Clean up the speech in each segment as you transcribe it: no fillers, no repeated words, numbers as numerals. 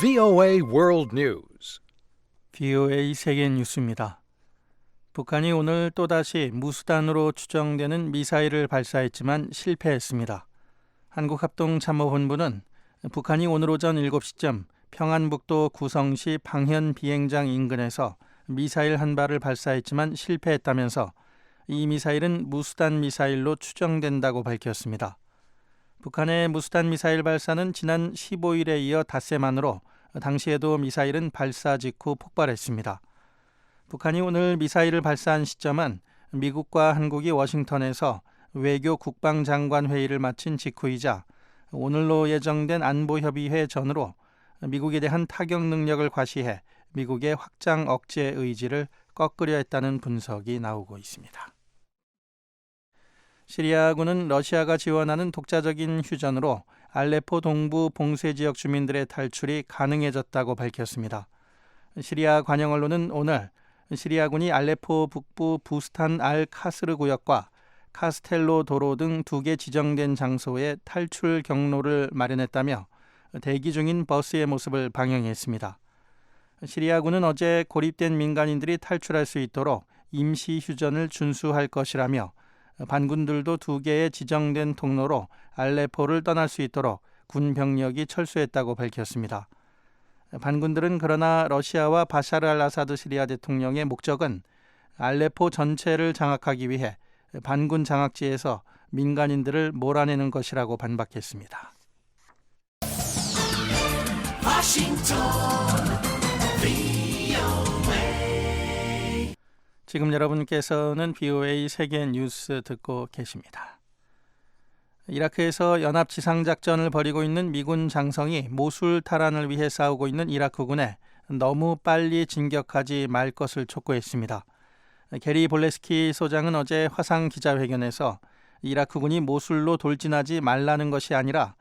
VOA World News. VOA 세계 뉴스입니다. 북한이 오늘 또다시 무수단으로 추정되는 미사일을 발사했지만 실패했습니다. 한국합동참모본부는 북한이 오늘 오전 7시쯤 평안북도 구성시 방현 비행장 인근에서 미사일 한 발을 발사했지만 실패했다면서 이 미사일은 무수단 미사일로 추정된다고 밝혔습니다. 북한의 무수단 미사일 발사는 지난 15일에 이어 닷새 만으로 당시에도 미사일은 발사 직후 폭발했습니다. 북한이 오늘 미사일을 발사한 시점은 미국과 한국이 워싱턴에서 외교 국방장관 회의를 마친 직후이자 오늘로 예정된 안보협의회 전후로 미국에 대한 타격 능력을 과시해 미국의 확장 억제 의지를 꺾으려 했다는 분석이 나오고 있습니다. 시리아군은 러시아가 지원하는 독자적인 휴전으로 알레포 동부 봉쇄 지역 주민들의 탈출이 가능해졌다고 밝혔습니다. 시리아 관영 언론은 오늘 시리아군이 알레포 북부 부스탄 알 카스르 구역과 카스텔로 도로 등 2개 지정된 장소에 탈출 경로를 마련했다며 대기 중인 버스의 모습을 방영했습니다. 시리아군은 어제 고립된 민간인들이 탈출할 수 있도록 임시 휴전을 준수할 것이라며 반군들도 2개의 지정된 통로로 알레포를 떠날 수 있도록 군 병력이 철수했다고 밝혔습니다. 반군들은 그러나 러시아와 바샤르 알 아사드 시리아 대통령의 목적은 알레포 전체를 장악하기 위해 반군 장악지에서 민간인들을 몰아내는 것이라고 반박했습니다. 지금 여러분께서는 VOA 세계 뉴스 듣고 계십니다. 이라크에서 연합 지상작전을 벌이고 있는 미군 장성이 모술 탈환을 위해 싸우고 있는 이라크군에 너무 빨리 진격하지 말 것을 촉구했습니다. 게리 볼레스키 소장은 어제 화상 기자회견에서 이라크군이 모술로 돌진하지 말라는 것이 아니라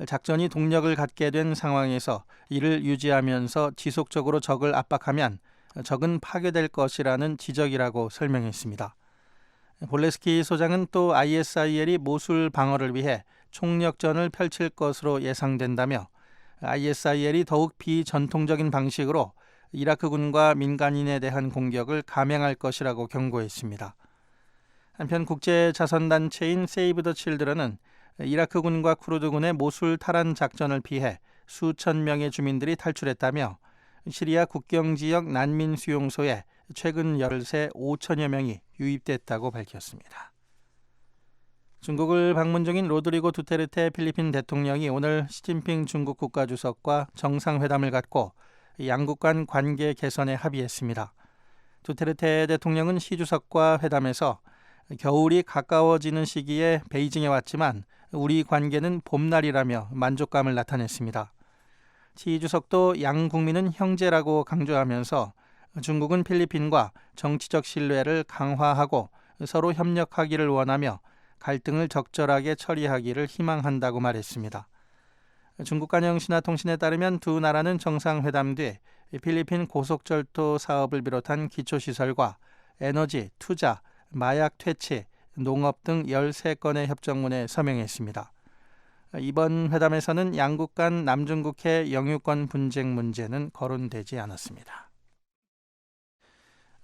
작전이 동력을 갖게 된 상황에서 이를 유지하면서 지속적으로 적을 압박하면 적은 파괴될 것이라는 지적이라고 설명했습니다. 볼레스키 소장은 또 ISIL이 모술 방어를 위해 총력전을 펼칠 것으로 예상된다며 ISIL이 더욱 비전통적인 방식으로 이라크군과 민간인에 대한 공격을 감행할 것이라고 경고했습니다. 한편 국제자선단체인 세이브 더 칠드런은 이라크군과 쿠르드군의 모술 탈환 작전을 피해 수천 명의 주민들이 탈출했다며 시리아 국경지역 난민 수용소에 최근 열흘새 5천여 명이 유입됐다고 밝혔습니다. 중국을 방문 중인 로드리고 두테르테 필리핀 대통령이 오늘 시진핑 중국 국가주석과 정상회담을 갖고 양국 간 관계 개선에 합의했습니다. 두테르테 대통령은 시 주석과 회담에서 겨울이 가까워지는 시기에 베이징에 왔지만 우리 관계는 봄날이라며 만족감을 나타냈습니다. 시 주석도 양 국민은 형제라고 강조하면서 중국은 필리핀과 정치적 신뢰를 강화하고 서로 협력하기를 원하며 갈등을 적절하게 처리하기를 희망한다고 말했습니다. 중국 관영 신화통신에 따르면 두 나라는 정상회담 뒤 필리핀 고속철도 사업을 비롯한 기초시설과 에너지, 투자, 마약 퇴치, 농업 등 13건의 협정문에 서명했습니다. 이번 회담에서는 양국 간 남중국해 영유권 분쟁 문제는 거론되지 않았습니다.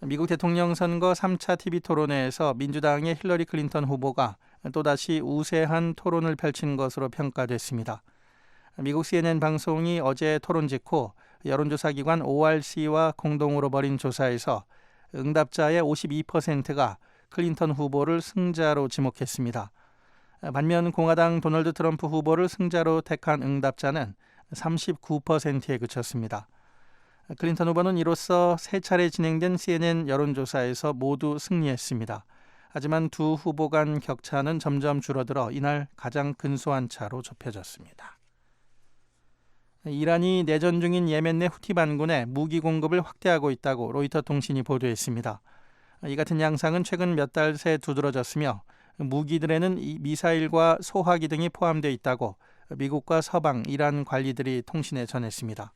미국 대통령 선거 3차 TV 토론회에서 민주당의 힐러리 클린턴 후보가 또다시 우세한 토론을 펼친 것으로 평가됐습니다. 미국 CNN 방송이 어제 토론 직후 여론조사기관 ORC와 공동으로 벌인 조사에서 응답자의 52%가 클린턴 후보를 승자로 지목했습니다. 반면 공화당 도널드 트럼프 후보를 승자로 택한 응답자는 39%에 그쳤습니다. 클린턴 후보는 이로써 3차례 진행된 CNN 여론조사에서 모두 승리했습니다. 하지만 두 후보 간 격차는 점점 줄어들어 이날 가장 근소한 차로 좁혀졌습니다. 이란이 내전 중인 예멘 내 후티 반군에 무기 공급을 확대하고 있다고 로이터 통신이 보도했습니다. 이 같은 양상은 최근 몇 달 새 두드러졌으며 무기들에는 미사일과 소화기 등이 포함되어 있다고 미국과 서방, 이란 관리들이 통신에 전했습니다.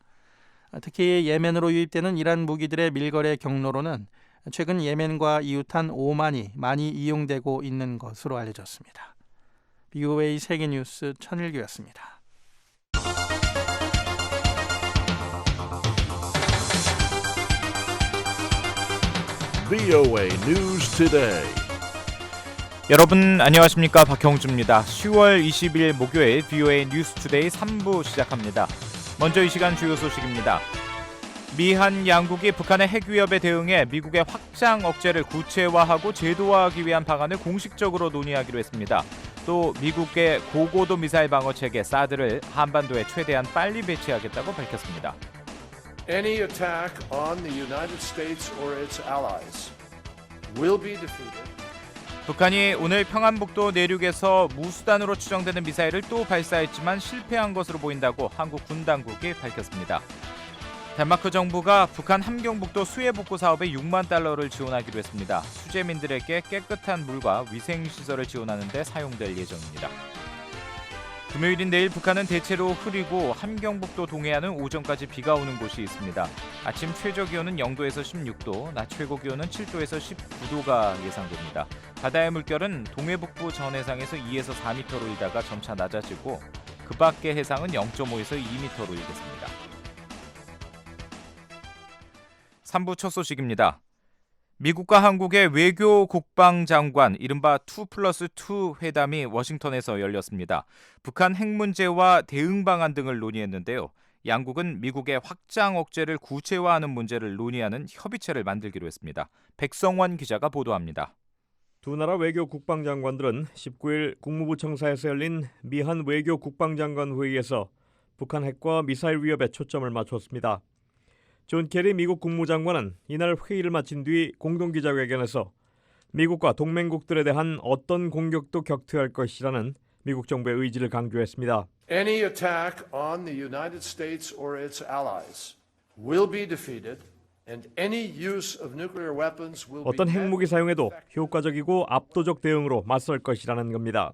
특히 예멘으로 유입되는 이란 무기들의 밀거래 경로로는 최근 예멘과 이웃한 오만이 많이 이용되고 있는 것으로 알려졌습니다. VOA 세계뉴스 천일규였습니다. VOA News Today. 여러분 안녕하십니까, 박형주입니다. 10월 20일 목요일 VOA 뉴스 투데이 3부 시작합니다. 먼저 이 시간 주요 소식입니다. 미한 양국이 북한의 핵 위협에 대응해 미국의 확장 억제를 구체화하고 제도화하기 위한 방안을 공식적으로 논의하기로 했습니다. 또 미국의 고고도 미사일 방어 체계 사드를 한반도에 최대한 빨리 배치하겠다고 밝혔습니다. Any attack on the United States or its allies will be defeated. 북한이 오늘 평안북도 내륙에서 무수단으로 추정되는 미사일을 또 발사했지만 실패한 것으로 보인다고 한국 군 당국이 밝혔습니다. 덴마크 정부가 북한 함경북도 수해복구 사업에 6만 달러를 지원하기로 했습니다. 수재민들에게 깨끗한 물과 위생시설을 지원하는 데 사용될 예정입니다. 금요일인 내일 북한은 대체로 흐리고 함경북도 동해안은 오전까지 비가 오는 곳이 있습니다. 아침 최저기온은 0도에서 16도, 낮 최고기온은 7도에서 19도가 예상됩니다. 바다의 물결은 동해북부 전 해상에서 2에서 4m로 일다가 점차 낮아지고 그 밖의 해상은 0.5에서 2m로 일겠습니다. 3부 첫 소식입니다. 미국과 한국의 외교 국방장관 이른바 2+2 회담이 워싱턴에서 열렸습니다. 북한 핵 문제와 대응 방안 등을 논의했는데요. 양국은 미국의 확장 억제를 구체화하는 문제를 논의하는 협의체를 만들기로 했습니다. 백성원 기자가 보도합니다. 두 나라 외교 국방장관들은 19일 국무부 청사에서 열린 미한 외교 국방장관 회의에서 북한 핵과 미사일 위협에 초점을 맞췄습니다. 존 케리 미국 국무장관은 이날 회의를 마친 뒤 공동기자회견에서 미국과 동맹국들에 대한 어떤 공격도 격퇴할 것이라는 미국 정부의 의지를 강조했습니다. Any attack on the United States or its allies will be defeated and any use of nuclear weapons will be 어떤 핵무기 사용에도 효과적이고 압도적 대응으로 맞설 것이라는 겁니다.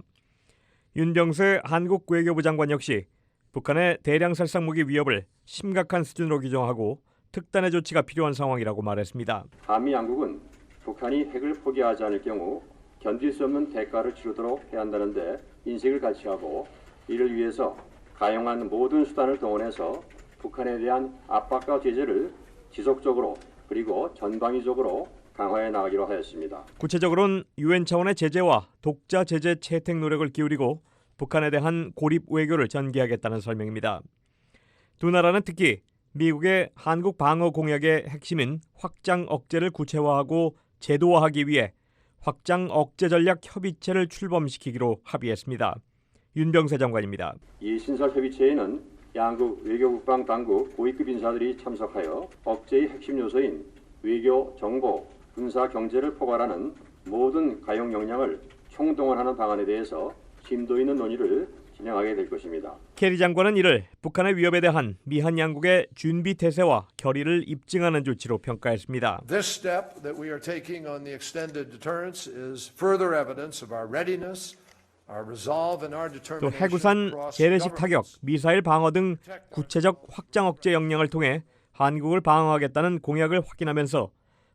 윤병세 한국 외교부 장관 역시 북한의 대량 살상무기 위협을 심각한 수준으로 규정하고 특단의 조치가 필요한 상황이라고 말했습니다. 한미 양국은 북한이 핵을 포기하지 않을 경우 견딜 수 없는 대가를 치르도록 해야 한다는데 인식을 같이 하고 이를 위해서 가용한 모든 수단을 동원해서 북한에 대한 압박과 제재를 지속적으로 그리고 전방위적으로 강화해 나가기로 하였습니다. 구체적으로는 유엔 차원의 제재와 독자 제재 채택 노력을 기울이고 북한에 대한 고립 외교를 전개하겠다는 설명입니다. 두 나라는 특히 미국의 한국 방어 공약의 핵심인 확장 억제를 구체화하고 제도화하기 위해 확장 억제 전략 협의체를 출범시키기로 합의했습니다. 윤병세 장관입니다. 이 신설 협의체에는 양국 외교국방 당국 고위급 인사들이 참석하여 억제의 핵심 요소인 외교, 정보, 군사, 경제를 포괄하는 모든 가용 역량을 총동원하는 방안에 대해서 심도 있는 논의를 진행하게 될 것입니다. 케리 장관은 이를 북한의 위협에 대한 미한 양국의 준비 태세와 결의를 입증하는 조치로 평가했습니다. This step that we are taking on the extended deterrence is further evidence of our readiness, our resolve and our 또 determination 해구산, across 재래식 타격, governments. 미사일 방어 등 구체적 확장 억제 역량을 통해 한국을 방어하겠다는 공약을 확인하면서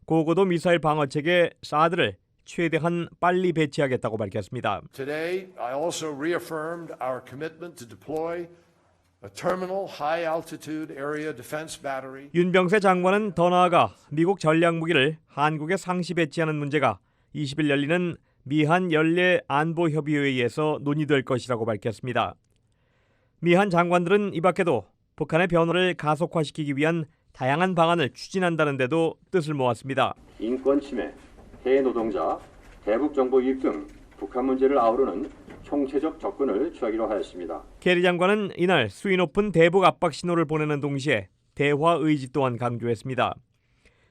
고고도 미사일 방어 체계 사드를 최대한 빨리 배치하겠다고 밝혔습니다. Today, I also reaffirmed our commitment to deploy a terminal high altitude area defense battery. 윤병세 장관은 더 나아가 미국 전략 무기를 한국에 상시 배치하는 문제가 20일 열리는 미한 연례 안보협의회의에서 논의될 것이라고 밝혔습니다. 미한 장관들은 이 밖에도 북한의 변호를 가속화시키기 위한 다양한 방안을 추진한다는 데도 뜻을 모았습니다. 인권 침해, 해외 노동자, 대북 정보 유입 등 북한 문제를 아우르는 총체적 접근을 취하기로 하였습니다. 케리 장관은 이날 수위 높은 대북 압박 신호를 보내는 동시에 대화 의지 또한 강조했습니다.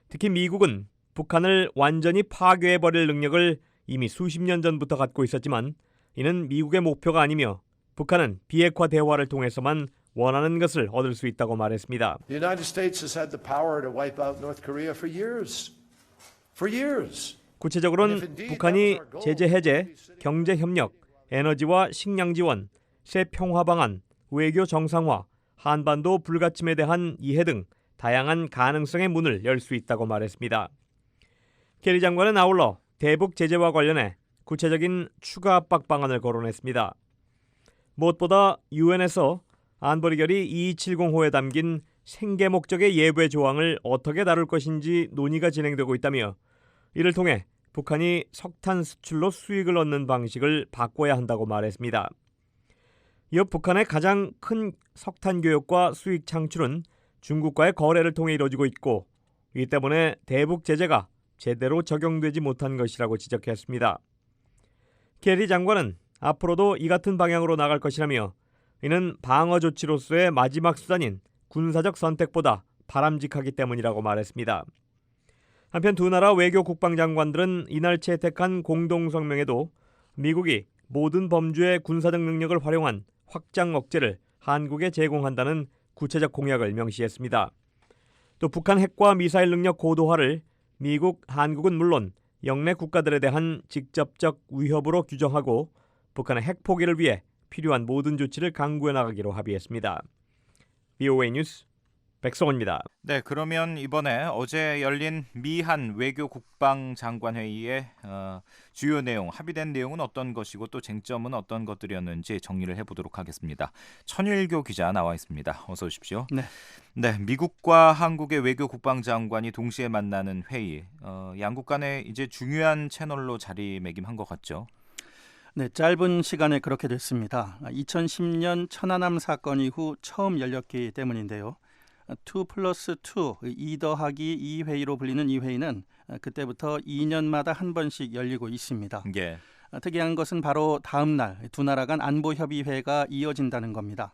특히 미국은 북한을 완전히 파괴해버릴 능력을 이미 수십 년 전부터 갖고 있었지만 이는 미국의 목표가 아니며 북한은 비핵화 대화를 통해서만 원하는 것을 얻을 수 있다고 말했습니다. The United States has had the power to wipe out North Korea for years. For years. 구체적으로는 북한이 제재 해제, 경제 협력, 에너지와 식량 지원, 새 평화 방안, 외교 정상화, 한반도 불가침에 대한 이해 등 다양한 가능성의 문을 열 수 있다고 말했습니다. 케리 장관은 아울러 대북 제재와 관련해 구체적인 추가 압박 방안을 거론했습니다. 무엇보다 유엔에서 안보리 결의 2270호에 담긴 생계 목적의 예외 조항을 어떻게 다룰 것인지 논의가 진행되고 있다며 이를 통해 북한이 석탄 수출로 수익을 얻는 방식을 바꿔야 한다고 말했습니다. 이어 북한의 가장 큰 석탄 교역과 수익 창출은 중국과의 거래를 통해 이루어지고 있고 이 때문에 대북 제재가 제대로 적용되지 못한 것이라고 지적했습니다. 케리 장관은 앞으로도 이 같은 방향으로 나갈 것이라며 이는 방어 조치로서의 마지막 수단인 군사적 선택보다 바람직하기 때문이라고 말했습니다. 한편 두 나라 외교 국방장관들은 이날 채택한 공동성명에도 미국이 모든 범주의 군사적 능력을 활용한 확장 억제를 한국에 제공한다는 구체적 공약을 명시했습니다. 또 북한 핵과 미사일 능력 고도화를 미국, 한국은 물론 영내 국가들에 대한 직접적 위협으로 규정하고 북한의 핵 포기를 위해 필요한 모든 조치를 강구해 나가기로 합의했습니다. VOA 뉴스 백성원입니다. 네, 그러면 이번에 어제 열린 미한 외교 국방 장관 회의의 주요 내용, 합의된 내용은 어떤 것이고 또 쟁점은 어떤 것들이었는지 정리를 해보도록 하겠습니다. 천일교 기자 나와 있습니다. 어서 오십시오. 네. 네, 미국과 한국의 외교 국방 장관이 동시에 만나는 회의, 양국 간에 이제 중요한 채널로 자리매김한 것 같죠. 네, 짧은 시간에 그렇게 됐습니다. 2010년 천안함 사건 이후 처음 열렸기 때문인데요. 2+2, 2 더하기 2 회의로 불리는 이 회의는 그때부터 2년마다 한 번씩 열리고 있습니다. 예. 특이한 것은 바로 다음 날 두 나라 간 안보협의회가 이어진다는 겁니다.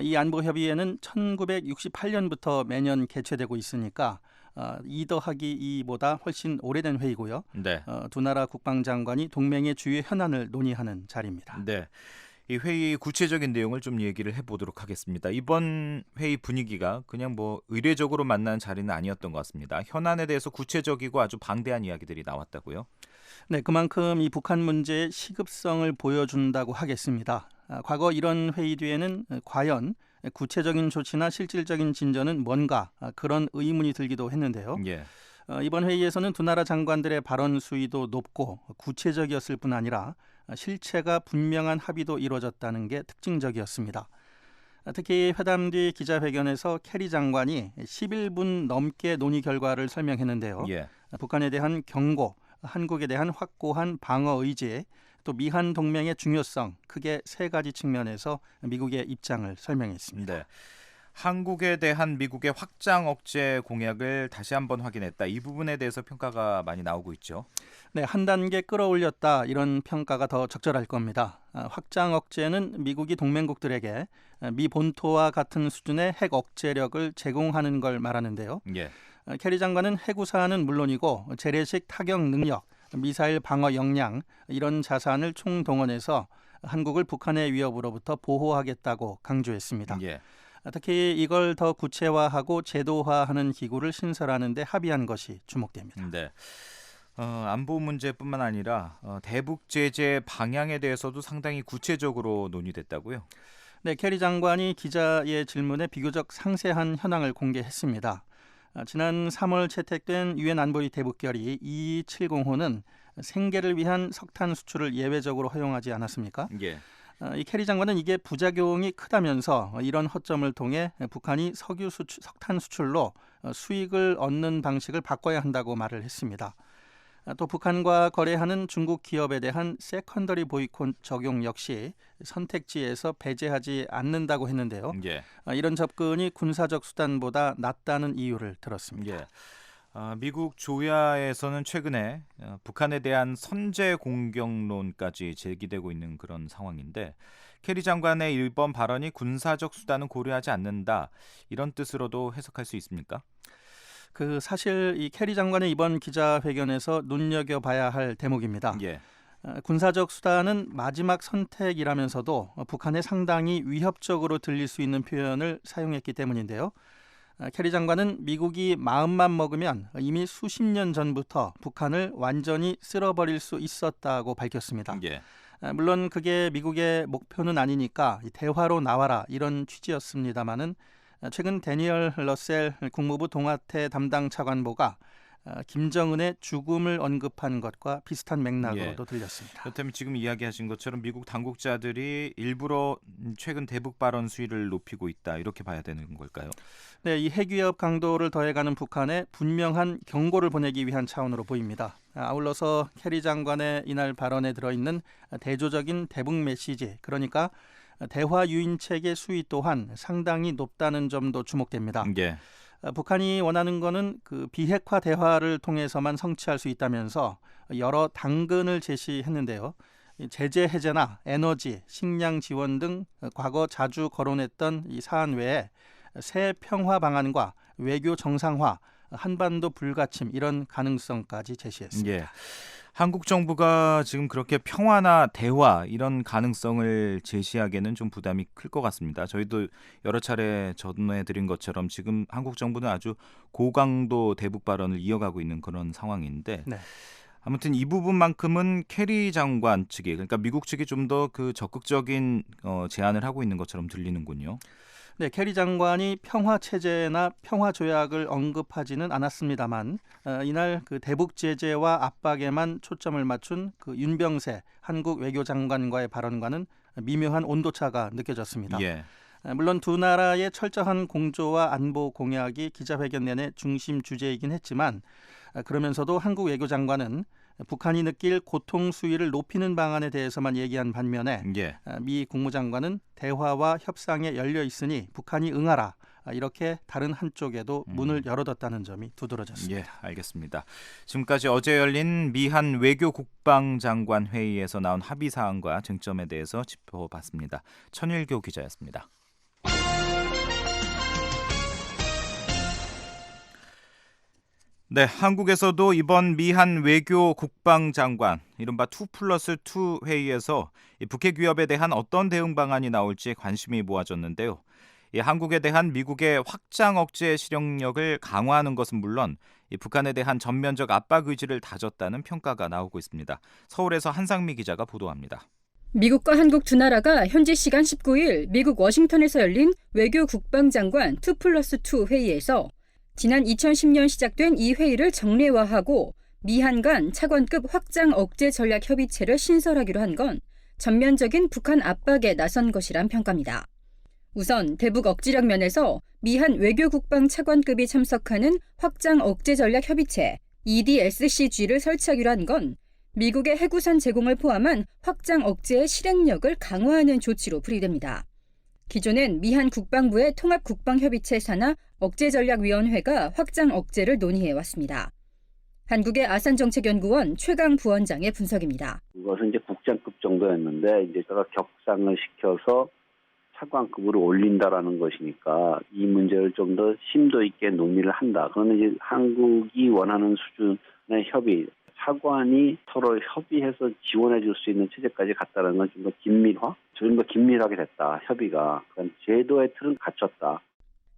이 안보협의회는 1968년부터 매년 개최되고 있으니까 2 더하기 2보다 훨씬 오래된 회의고요. 네. 두 나라 국방장관이 동맹의 주요 현안을 논의하는 자리입니다. 네. 이 회의 구체적인 내용을 좀 얘기를 해보도록 하겠습니다. 이번 회의 분위기가 그냥 뭐 의례적으로 만난 자리는 아니었던 것 같습니다. 현안에 대해서 구체적이고 아주 방대한 이야기들이 나왔다고요? 네, 그만큼 이 북한 문제의 시급성을 보여준다고 하겠습니다. 과거 이런 회의 뒤에는 과연 구체적인 조치나 실질적인 진전은 뭔가 그런 의문이 들기도 했는데요. 예. 이번 회의에서는 두 나라 장관들의 발언 수위도 높고 구체적이었을 뿐 아니라 실체가 분명한 합의도 이루어졌다는 게 특징적이었습니다. 특히 회담 뒤 기자회견에서 캐리 장관이 11분 넘게 논의 결과를 설명했는데요. 예. 북한에 대한 경고, 한국에 대한 확고한 방어 의지, 또 미한 동맹의 중요성, 크게 세 가지 측면에서 미국의 입장을 설명했습니다. 네. 한국에 대한 미국의 확장 억제 공약을 다시 한번 확인했다. 이 부분에 대해서 평가가 많이 나오고 있죠. 네, 한 단계 끌어올렸다 이런 평가가 더 적절할 겁니다. 확장 억제는 미국이 동맹국들에게 미 본토와 같은 수준의 핵 억제력을 제공하는 걸 말하는데요. 예. 캐리 장관은 해구사안은 물론이고 재래식 타격 능력, 미사일 방어 역량 이런 자산을 총동원해서 한국을 북한의 위협으로부터 보호하겠다고 강조했습니다. 예. 특히 이걸 더 구체화하고 제도화하는 기구를 신설하는 데 합의한 것이 주목됩니다. 네. 안보 문제뿐만 아니라 대북 제재 방향에 대해서도 상당히 구체적으로 논의됐다고요? 네, 캐리 장관이 기자의 질문에 비교적 상세한 현황을 공개했습니다. 지난 3월 채택된 유엔 안보리 대북결의 2270호는 생계를 위한 석탄 수출을 예외적으로 허용하지 않았습니까? 예. 이 캐리 장관은 이게 부작용이 크다면서 이런 허점을 통해 북한이 석탄 수출로 수익을 얻는 방식을 바꿔야 한다고 말을 했습니다. 또 북한과 거래하는 중국 기업에 대한 세컨더리 보이콧 적용 역시 선택지에서 배제하지 않는다고 했는데요. 예. 이런 접근이 군사적 수단보다 낫다는 이유를 들었습니다. 예. 미국 조야에서는 최근에 북한에 대한 선제 공격론까지 제기되고 있는 그런 상황인데 캐리 장관의 이번 발언이 군사적 수단은 고려하지 않는다 이런 뜻으로도 해석할 수 있습니까? 사실 이 캐리 장관의 이번 기자회견에서 눈여겨봐야 할 대목입니다. 예. 군사적 수단은 마지막 선택이라면서도 북한에 상당히 위협적으로 들릴 수 있는 표현을 사용했기 때문인데요. 캐리 장관은 미국이 마음만 먹으면 이미 수십 년 전부터 북한을 완전히 쓸어버릴 수 있었다고 밝혔습니다. 예. 물론 그게 미국의 목표는 아니니까 대화로 나와라 이런 취지였습니다마는 최근 데니얼 러셀 국무부 동아태 담당 차관보가 김정은의 죽음을 언급한 것과 비슷한 맥락으로도 예. 들렸습니다. 그렇다면 지금 이야기하신 것처럼 미국 당국자들이 일부러 최근 대북 발언 수위를 높이고 있다 이렇게 봐야 되는 걸까요? 네, 이 핵위협 강도를 더해가는 북한에 분명한 경고를 보내기 위한 차원으로 보입니다. 아울러서 캐리 장관의 이날 발언에 들어있는 대조적인 대북 메시지, 그러니까 대화 유인책의 수위 또한 상당히 높다는 점도 주목됩니다. 예. 북한이 원하는 것은 그 비핵화 대화를 통해서만 성취할 수 있다면서 여러 당근을 제시했는데요. 제재 해제나 에너지, 식량 지원 등 과거 자주 거론했던 이 사안 외에 새 평화 방안과 외교 정상화, 한반도 불가침 이런 가능성까지 제시했습니다. 예. 한국 정부가 지금 그렇게 평화나 대화 이런 가능성을 제시하기에는 좀 부담이 클 것 같습니다. 저희도 여러 차례 전해드린 것처럼 지금 한국 정부는 아주 고강도 대북 발언을 이어가고 있는 그런 상황인데 네. 아무튼 이 부분만큼은 캐리 장관 측이 그러니까 미국 측이 좀 더 그 적극적인 제안을 하고 있는 것처럼 들리는군요. 네, 캐리 장관이 평화 체제나 평화 조약을 언급하지는 않았습니다만 이날 그 대북 제재와 압박에만 초점을 맞춘 그 윤병세 한국 외교장관과의 발언과는 미묘한 온도차가 느껴졌습니다. 예. 물론 두 나라의 철저한 공조와 안보 공약이 기자회견 내내 중심 주제이긴 했지만 그러면서도 한국 외교장관은 북한이 느낄 고통 수위를 높이는 방안에 대해서만 얘기한 반면에 예. 미 국무장관은 대화와 협상에 열려 있으니 북한이 응하라 이렇게 다른 한쪽에도 문을 열어뒀다는 점이 두드러졌습니다. 예, 알겠습니다. 지금까지 어제 열린 미한 외교국방장관 회의에서 나온 합의 사항과 쟁점에 대해서 짚어봤습니다. 천일교 기자였습니다. 네, 한국에서도 이번 미한 외교 국방장관 이른바 2+2 회의에서 이 북핵 위협에 대한 어떤 대응 방안이 나올지 관심이 모아졌는데요. 이 한국에 대한 미국의 확장 억제 실행력을 강화하는 것은 물론 이 북한에 대한 전면적 압박 의지를 다졌다는 평가가 나오고 있습니다. 서울에서 한상미 기자가 보도합니다. 미국과 한국 두 나라가 현지 시간 19일 미국 워싱턴에서 열린 외교 국방장관 2+2 회의에서 지난 2010년 시작된 이 회의를 정례화하고 미한 간 차관급 확장 억제 전략 협의체를 신설하기로 한 건 전면적인 북한 압박에 나선 것이란 평가입니다. 우선 대북 억지력 면에서 미한 외교국방 차관급이 참석하는 확장 억제 전략 협의체 EDSCG를 설치하기로 한 건 미국의 해구산 제공을 포함한 확장 억제의 실행력을 강화하는 조치로 풀이됩니다. 기존엔 미한 국방부의 통합국방협의체 산하 억제전략위원회가 확장 억제를 논의해왔습니다. 한국의 아산정책연구원 최강 부원장의 분석입니다. 이것은 이제 국장급 정도였는데 이제 제가 격상을 시켜서 차관급으로 올린다라는 것이니까 이 문제를 좀 더 심도 있게 논의를 한다. 그러면 이제 한국이 원하는 수준의 협의, 차관이 서로 협의해서 지원해 줄 수 있는 체제까지 갔다는 건 좀 더 긴밀화? 좀 더 긴밀하게 됐다. 협의가. 그런 제도의 틀은 갖췄다.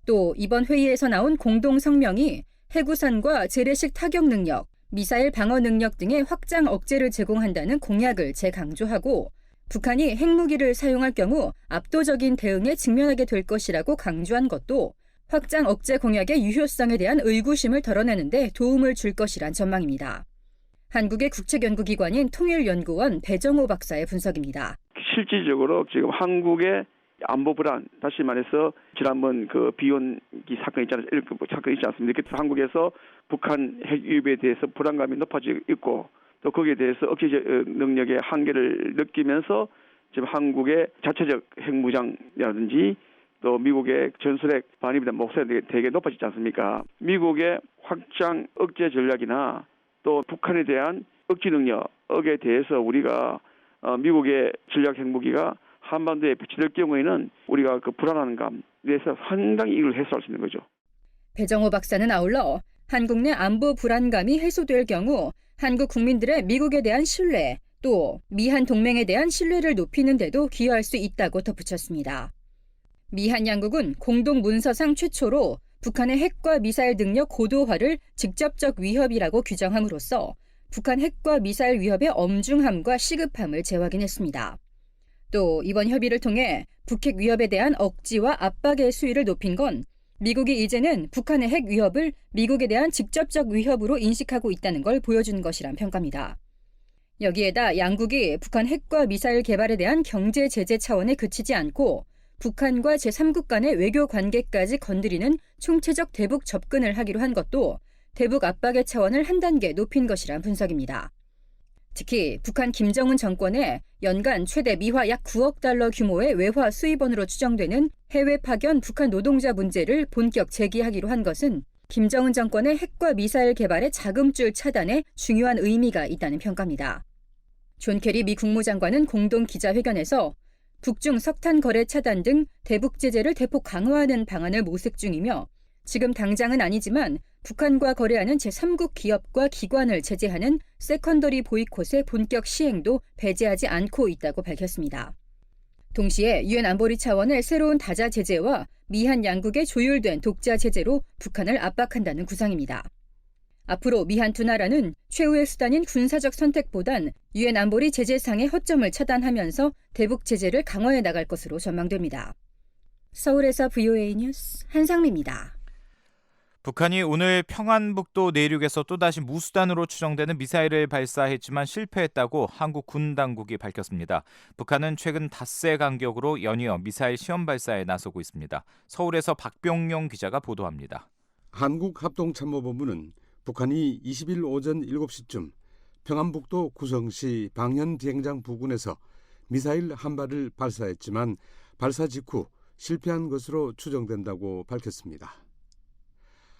또 이번 회의에서 나온 공동 성명이 해구산과 재래식 타격 능력, 미사일 방어 능력 등의 확장 억제를 제공한다는 공약을 재강조하고 북한이 핵무기를 사용할 경우 압도적인 대응에 직면하게 될 것이라고 강조한 것도 확장 억제 공약의 유효성에 대한 의구심을 덜어내는 데 도움을 줄 것이란 전망입니다. 한국의 국책연구기관인 통일연구원 배정호 박사의 분석입니다. 실질적으로 지금 한국의 안보 불안, 다시 말해서 지난번 그 비원기 사건 있지 않습니까? 그래서 한국에서 북한 핵 유입에 대해서 불안감이 높아지고 있고 또 거기에 대해서 억제 능력의 한계를 느끼면서 지금 한국의 자체적 핵무장이라든지 또 미국의 전술핵 반입에 대한 목소리가 되게 높아지지 않습니까? 미국의 확장 억제 전략이나 또 북한에 대한 억지 능력에 대해서 우리가 미국의 전략 핵무기가 한반도에 배치될 경우에는 우리가 그 불안한 감에서 상당히 이걸 해소할 수 있는 거죠. 배정호 박사는 아울러 한국 내 안보 불안감이 해소될 경우 한국 국민들의 미국에 대한 신뢰, 또 미한 동맹에 대한 신뢰를 높이는 데도 기여할 수 있다고 덧붙였습니다. 미한 양국은 공동 문서상 최초로 북한의 핵과 미사일 능력 고도화를 직접적 위협이라고 규정함으로써 북한 핵과 미사일 위협의 엄중함과 시급함을 재확인했습니다. 또 이번 협의를 통해 북핵 위협에 대한 억지와 압박의 수위를 높인 건 미국이 이제는 북한의 핵 위협을 미국에 대한 직접적 위협으로 인식하고 있다는 걸 보여준 것이란 평가입니다. 여기에다 양국이 북한 핵과 미사일 개발에 대한 경제 제재 차원에 그치지 않고 북한과 제3국 간의 외교 관계까지 건드리는 총체적 대북 접근을 하기로 한 것도 대북 압박의 차원을 한 단계 높인 것이란 분석입니다. 특히 북한 김정은 정권의 연간 최대 미화 약 9억 달러 규모의 외화 수입원으로 추정되는 해외 파견 북한 노동자 문제를 본격 제기하기로 한 것은 김정은 정권의 핵과 미사일 개발의 자금줄 차단에 중요한 의미가 있다는 평가입니다. 존 캐리 미 국무장관은 공동 기자회견에서 북중 석탄 거래 차단 등 대북 제재를 대폭 강화하는 방안을 모색 중이며 지금 당장은 아니지만 북한과 거래하는 제3국 기업과 기관을 제재하는 세컨더리 보이콧의 본격 시행도 배제하지 않고 있다고 밝혔습니다. 동시에 유엔 안보리 차원의 새로운 다자 제재와 미한 양국의 조율된 독자 제재로 북한을 압박한다는 구상입니다. 앞으로 미한 두 나라는 최후의 수단인 군사적 선택보단 유엔 안보리 제재상의 허점을 차단하면서 대북 제재를 강화해 나갈 것으로 전망됩니다. 서울에서 VOA 뉴스 한상미입니다. 북한이 오늘 평안북도 내륙에서 또다시 무수단으로 추정되는 미사일을 발사했지만 실패했다고 한국 군 당국이 밝혔습니다. 북한은 최근 닷새 간격으로 연이어 미사일 시험 발사에 나서고 있습니다. 서울에서 박병용 기자가 보도합니다. 한국합동참모본부는 북한이 20일 오전 7시쯤 평안북도 구성시 방현 비행장 부근에서 미사일 한 발을 발사했지만 발사 직후 실패한 것으로 추정된다고 밝혔습니다.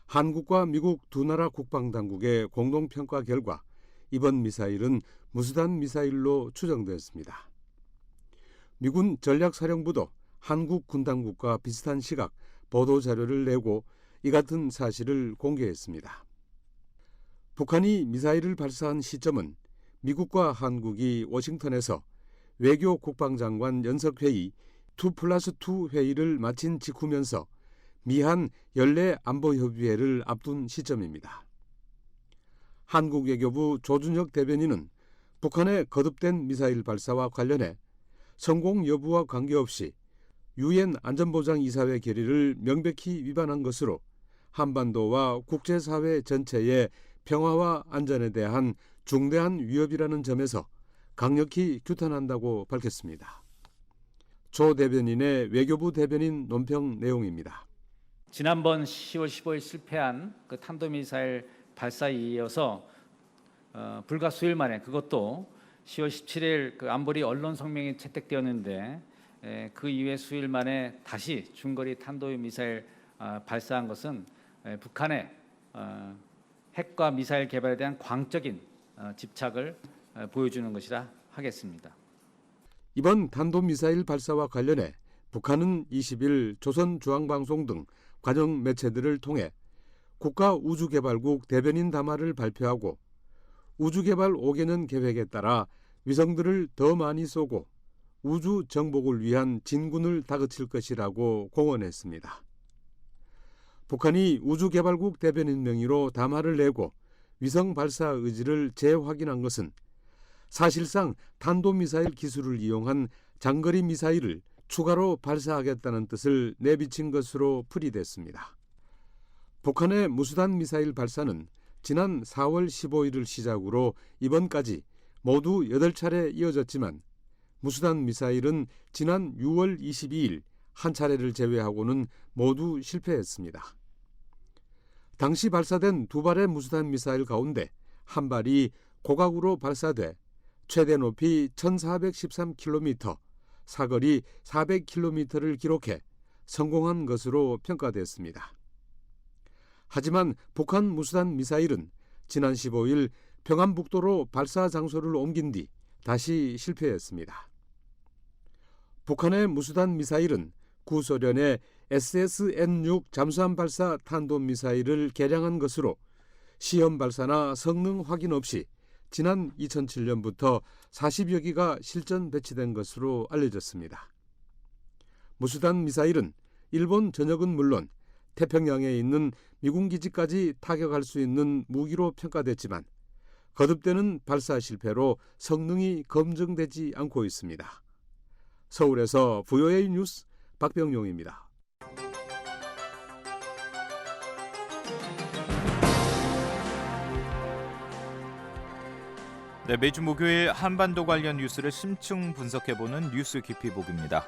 한국과 미국 두 나라 국방당국의 공동평가 결과 이번 미사일은 무수단 미사일로 추정되었습니다. 미군 전략사령부도 한국 군당국과 비슷한 시각 보도자료를 내고 이 같은 사실을 공개했습니다. 북한이 미사일을 발사한 시점은 미국과 한국이 워싱턴에서 외교 국방장관 연석회의 2+2 회의를 마친 직후면서 미한 연례 안보협의회를 앞둔 시점입니다. 한국 외교부 조준혁 대변인은 북한의 거듭된 미사일 발사와 관련해 성공 여부와 관계없이 유엔 안전보장이사회 결의를 명백히 위반한 것으로 한반도와 국제사회 전체의 평화와 안전에 대한 중대한 위협이라는 점에서 강력히 규탄한다고 밝혔습니다. 조 대변인의 외교부 대변인 논평 내용입니다. 지난번 10월 15일 실패한 그 탄도미사일 발사에 이어서 불과 수일 만에 그것도 10월 17일 그 안보리 언론 성명이 채택되었는데 그 이후에 수일 만에 다시 중거리 탄도미사일 발사한 것은 북한의 핵과 미사일 개발에 대한 광적인 집착을 보여주는 것이라 하겠습니다. 이번 탄도미사일 발사와 관련해 북한은 20일 조선중앙방송 등 관영 매체들을 통해 국가우주개발국 대변인 담화를 발표하고 우주개발 5개년 계획에 따라 위성들을 더 많이 쏘고 우주 정복을 위한 진군을 다그칠 것이라고 공언했습니다. 북한이 우주개발국 대변인 명의로 담화를 내고 위성 발사 의지를 재확인한 것은 사실상 탄도미사일 기술을 이용한 장거리 미사일을 추가로 발사하겠다는 뜻을 내비친 것으로 풀이됐습니다. 북한의 무수단 미사일 발사는 지난 4월 15일을 시작으로 이번까지 모두 8차례 이어졌지만 무수단 미사일은 지난 6월 22일 한 차례를 제외하고는 모두 실패했습니다. 당시 발사된 두 발의 무수단 미사일 가운데 한 발이 고각으로 발사돼 최대 높이 1413km, 사거리 400km를 기록해 성공한 것으로 평가됐습니다. 하지만 북한 무수단 미사일은 지난 15일 평안북도로 발사 장소를 옮긴 뒤 다시 실패했습니다. 북한의 무수단 미사일은 구소련의 SSN-6 잠수함 발사 탄도미사일을 개량한 것으로 시험 발사나 성능 확인 없이 지난 2007년부터 40여 기가 실전 배치된 것으로 알려졌습니다. 무수단 미사일은 일본 전역은 물론 태평양에 있는 미군 기지까지 타격할 수 있는 무기로 평가됐지만 거듭되는 발사 실패로 성능이 검증되지 않고 있습니다. 서울에서 VOA 뉴스 박병용입니다. 네, 매주 목요일 한반도 관련 뉴스를 심층 분석해보는 뉴스 깊이 보기입니다.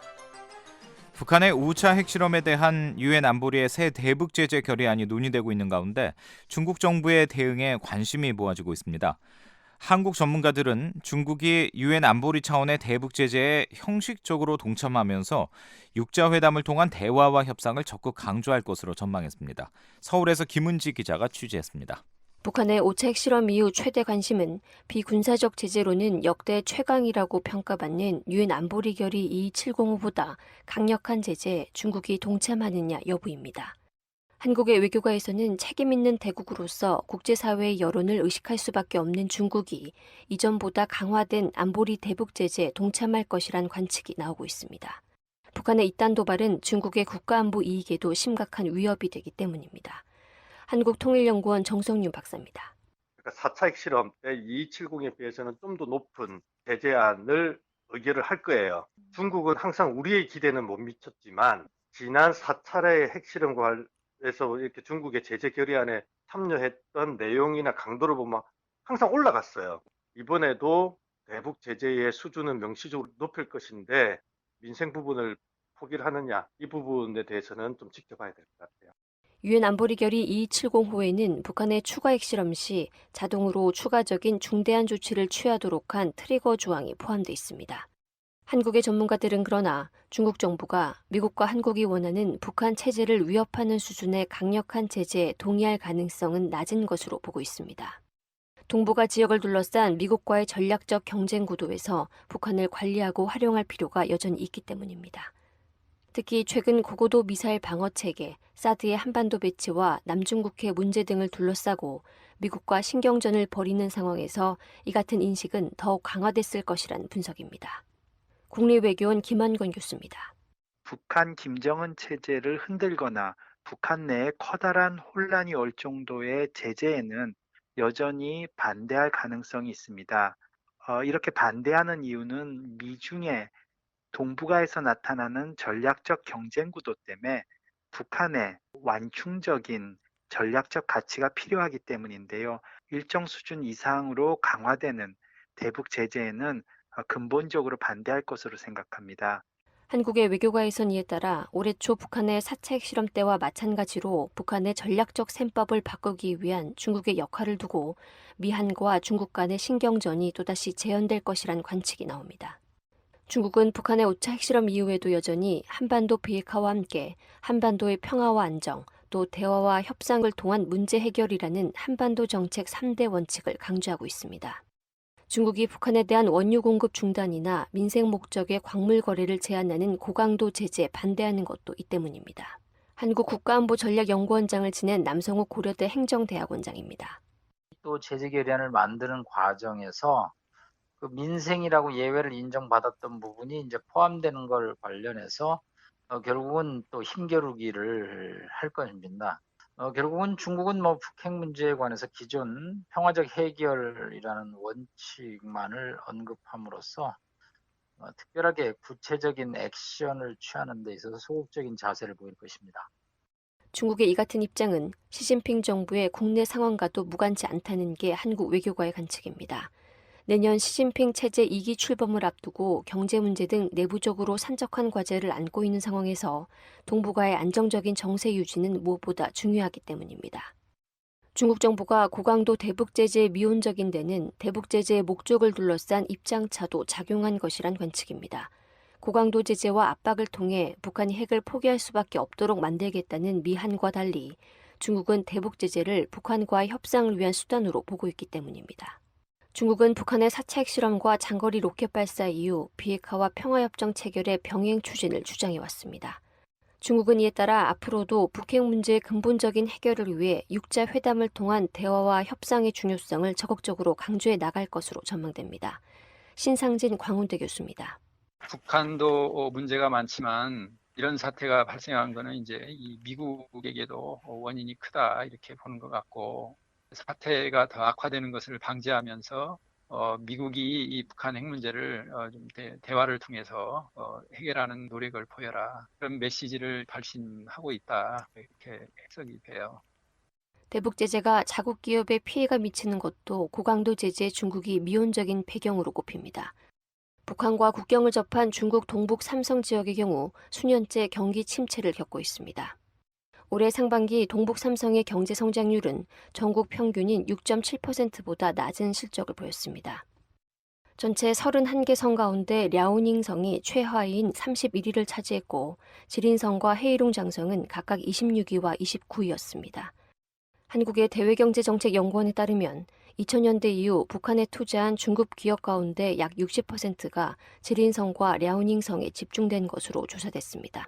북한의 5차 핵실험에 대한 유엔 안보리의 새 대북 제재 결의안이 논의되고 있는 가운데 중국 정부의 대응에 관심이 모아지고 있습니다. 한국 전문가들은 중국이 유엔 안보리 차원의 대북 제재에 형식적으로 동참하면서 육자회담을 통한 대화와 협상을 적극 강조할 것으로 전망했습니다. 서울에서 김은지 기자가 취재했습니다. 북한의 5차 핵실험 이후 최대 관심은 비군사적 제재로는 역대 최강이라고 평가받는 유엔 안보리 결의 2270호보다 강력한 제재에 중국이 동참하느냐 여부입니다. 한국의 외교가에서는 책임 있는 대국으로서 국제사회의 여론을 의식할 수밖에 없는 중국이 이전보다 강화된 안보리 대북 제재에 동참할 것이란 관측이 나오고 있습니다. 북한의 이딴 도발은 중국의 국가안보 이익에도 심각한 위협이 되기 때문입니다. 한국통일연구원 정성윤 박사입니다. 그러니까 4차 핵실험 때 2270에 비해서는 좀 더 높은 제재안을 의결을 할 거예요. 중국은 항상 우리의 기대는 못 미쳤지만 지난 4차례의 핵실험 관련해서 이렇게 중국의 제재 결의안에 참여했던 내용이나 강도를 보면 항상 올라갔어요. 이번에도 대북 제재의 수준은 명시적으로 높일 것인데 민생 부분을 포기를 하느냐 이 부분에 대해서는 좀 지켜봐야 될 것 같아요. 유엔 안보리 결의 2270호에는 북한의 추가 핵실험 시 자동으로 추가적인 중대한 조치를 취하도록 한 트리거 조항이 포함되어 있습니다. 한국의 전문가들은 그러나 중국 정부가 미국과 한국이 원하는 북한 체제를 위협하는 수준의 강력한 제재에 동의할 가능성은 낮은 것으로 보고 있습니다. 동북아 지역을 둘러싼 미국과의 전략적 경쟁 구도에서 북한을 관리하고 활용할 필요가 여전히 있기 때문입니다. 특히 최근 고고도 미사일 방어 체계, 사드의 한반도 배치와 남중국해 문제 등을 둘러싸고 미국과 신경전을 벌이는 상황에서 이 같은 인식은 더욱 강화됐을 것이란 분석입니다. 국립외교원 김한권 교수입니다. 북한 김정은 체제를 흔들거나 북한 내에 커다란 혼란이 올 정도의 제재에는 여전히 반대할 가능성이 있습니다. 이렇게 반대하는 이유는 미중의 동북아에서 나타나는 전략적 경쟁 구도 때문에 북한의 완충적인 전략적 가치가 필요하기 때문인데요. 일정 수준 이상으로 강화되는 대북 제재에는 근본적으로 반대할 것으로 생각합니다. 한국의 외교가에선 이에 따라 올해 초 북한의 4차 핵실험 때와 마찬가지로 북한의 전략적 셈법을 바꾸기 위한 중국의 역할을 두고 미한과 중국 간의 신경전이 또다시 재현될 것이란 관측이 나옵니다. 중국은 북한의 5차 핵실험 이후에도 여전히 한반도 비핵화와 함께 한반도의 평화와 안정, 또 대화와 협상을 통한 문제 해결이라는 한반도 정책 3대 원칙을 강조하고 있습니다. 중국이 북한에 대한 원유 공급 중단이나 민생 목적의 광물 거래를 제한하는 고강도 제재에 반대하는 것도 이 때문입니다. 한국 국가안보전략연구원장을 지낸 남성욱 고려대 행정대학원장입니다. 또 제재 결의안을 만드는 과정에서 그 민생이라고 예외를 인정받았던 부분이 이제 포함되는 걸 관련해서 결국은 또 힘겨루기를 할 것입니다. 결국은 중국은 뭐 북핵 문제에 관해서 기존 평화적 해결이라는 원칙만을 언급함으로써 특별하게 구체적인 액션을 취하는 데 있어서 소극적인 자세를 보일 것입니다. 중국의 이 같은 입장은 시진핑 정부의 국내 상황과도 무관치 않다는 게 한국 외교가의 관측입니다. 내년 시진핑 체제 2기 출범을 앞두고 경제 문제 등 내부적으로 산적한 과제를 안고 있는 상황에서 동북아의 안정적인 정세 유지는 무엇보다 중요하기 때문입니다. 중국 정부가 고강도 대북 제재에 미온적인 데는 대북 제재의 목적을 둘러싼 입장차도 작용한 것이란 관측입니다. 고강도 제재와 압박을 통해 북한이 핵을 포기할 수밖에 없도록 만들겠다는 미한과 달리 중국은 대북 제재를 북한과의 협상을 위한 수단으로 보고 있기 때문입니다. 중국은 북한의 4차 핵실험과 장거리 로켓 발사 이후 비핵화와 평화협정 체결의 병행 추진을 주장해왔습니다. 중국은 이에 따라 앞으로도 북핵 문제의 근본적인 해결을 위해 육자 회담을 통한 대화와 협상의 중요성을 적극적으로 강조해 나갈 것으로 전망됩니다. 신상진 광운대 교수입니다. 북한도 문제가 많지만 이런 사태가 발생한 거는 이제 이 미국에게도 원인이 크다 이렇게 보는 것 같고 사태가 더 악화되는 것을 방지하면서 미국이 이 북한 핵 문제를 좀 대화를 통해서 해결하는 노력을 보여라 그런 메시지를 발신하고 있다 이렇게 해석이 돼요. 대북 제재가 자국 기업에 피해가 미치는 것도 고강도 제재에 중국이 미온적인 배경으로 꼽힙니다. 북한과 국경을 접한 중국 동북 삼성 지역의 경우 수년째 경기 침체를 겪고 있습니다. 올해 상반기 동북 삼성의 경제 성장률은 전국 평균인 6.7%보다 낮은 실적을 보였습니다. 전체 31개 성 가운데 랴오닝성이 최하위인 31위를 차지했고 지린성과 헤이룽 장성은 각각 26위와 29위였습니다. 한국의 대외경제정책연구원에 따르면 2000년대 이후 북한에 투자한 중국 기업 가운데 약 60%가 지린성과 랴오닝성에 집중된 것으로 조사됐습니다.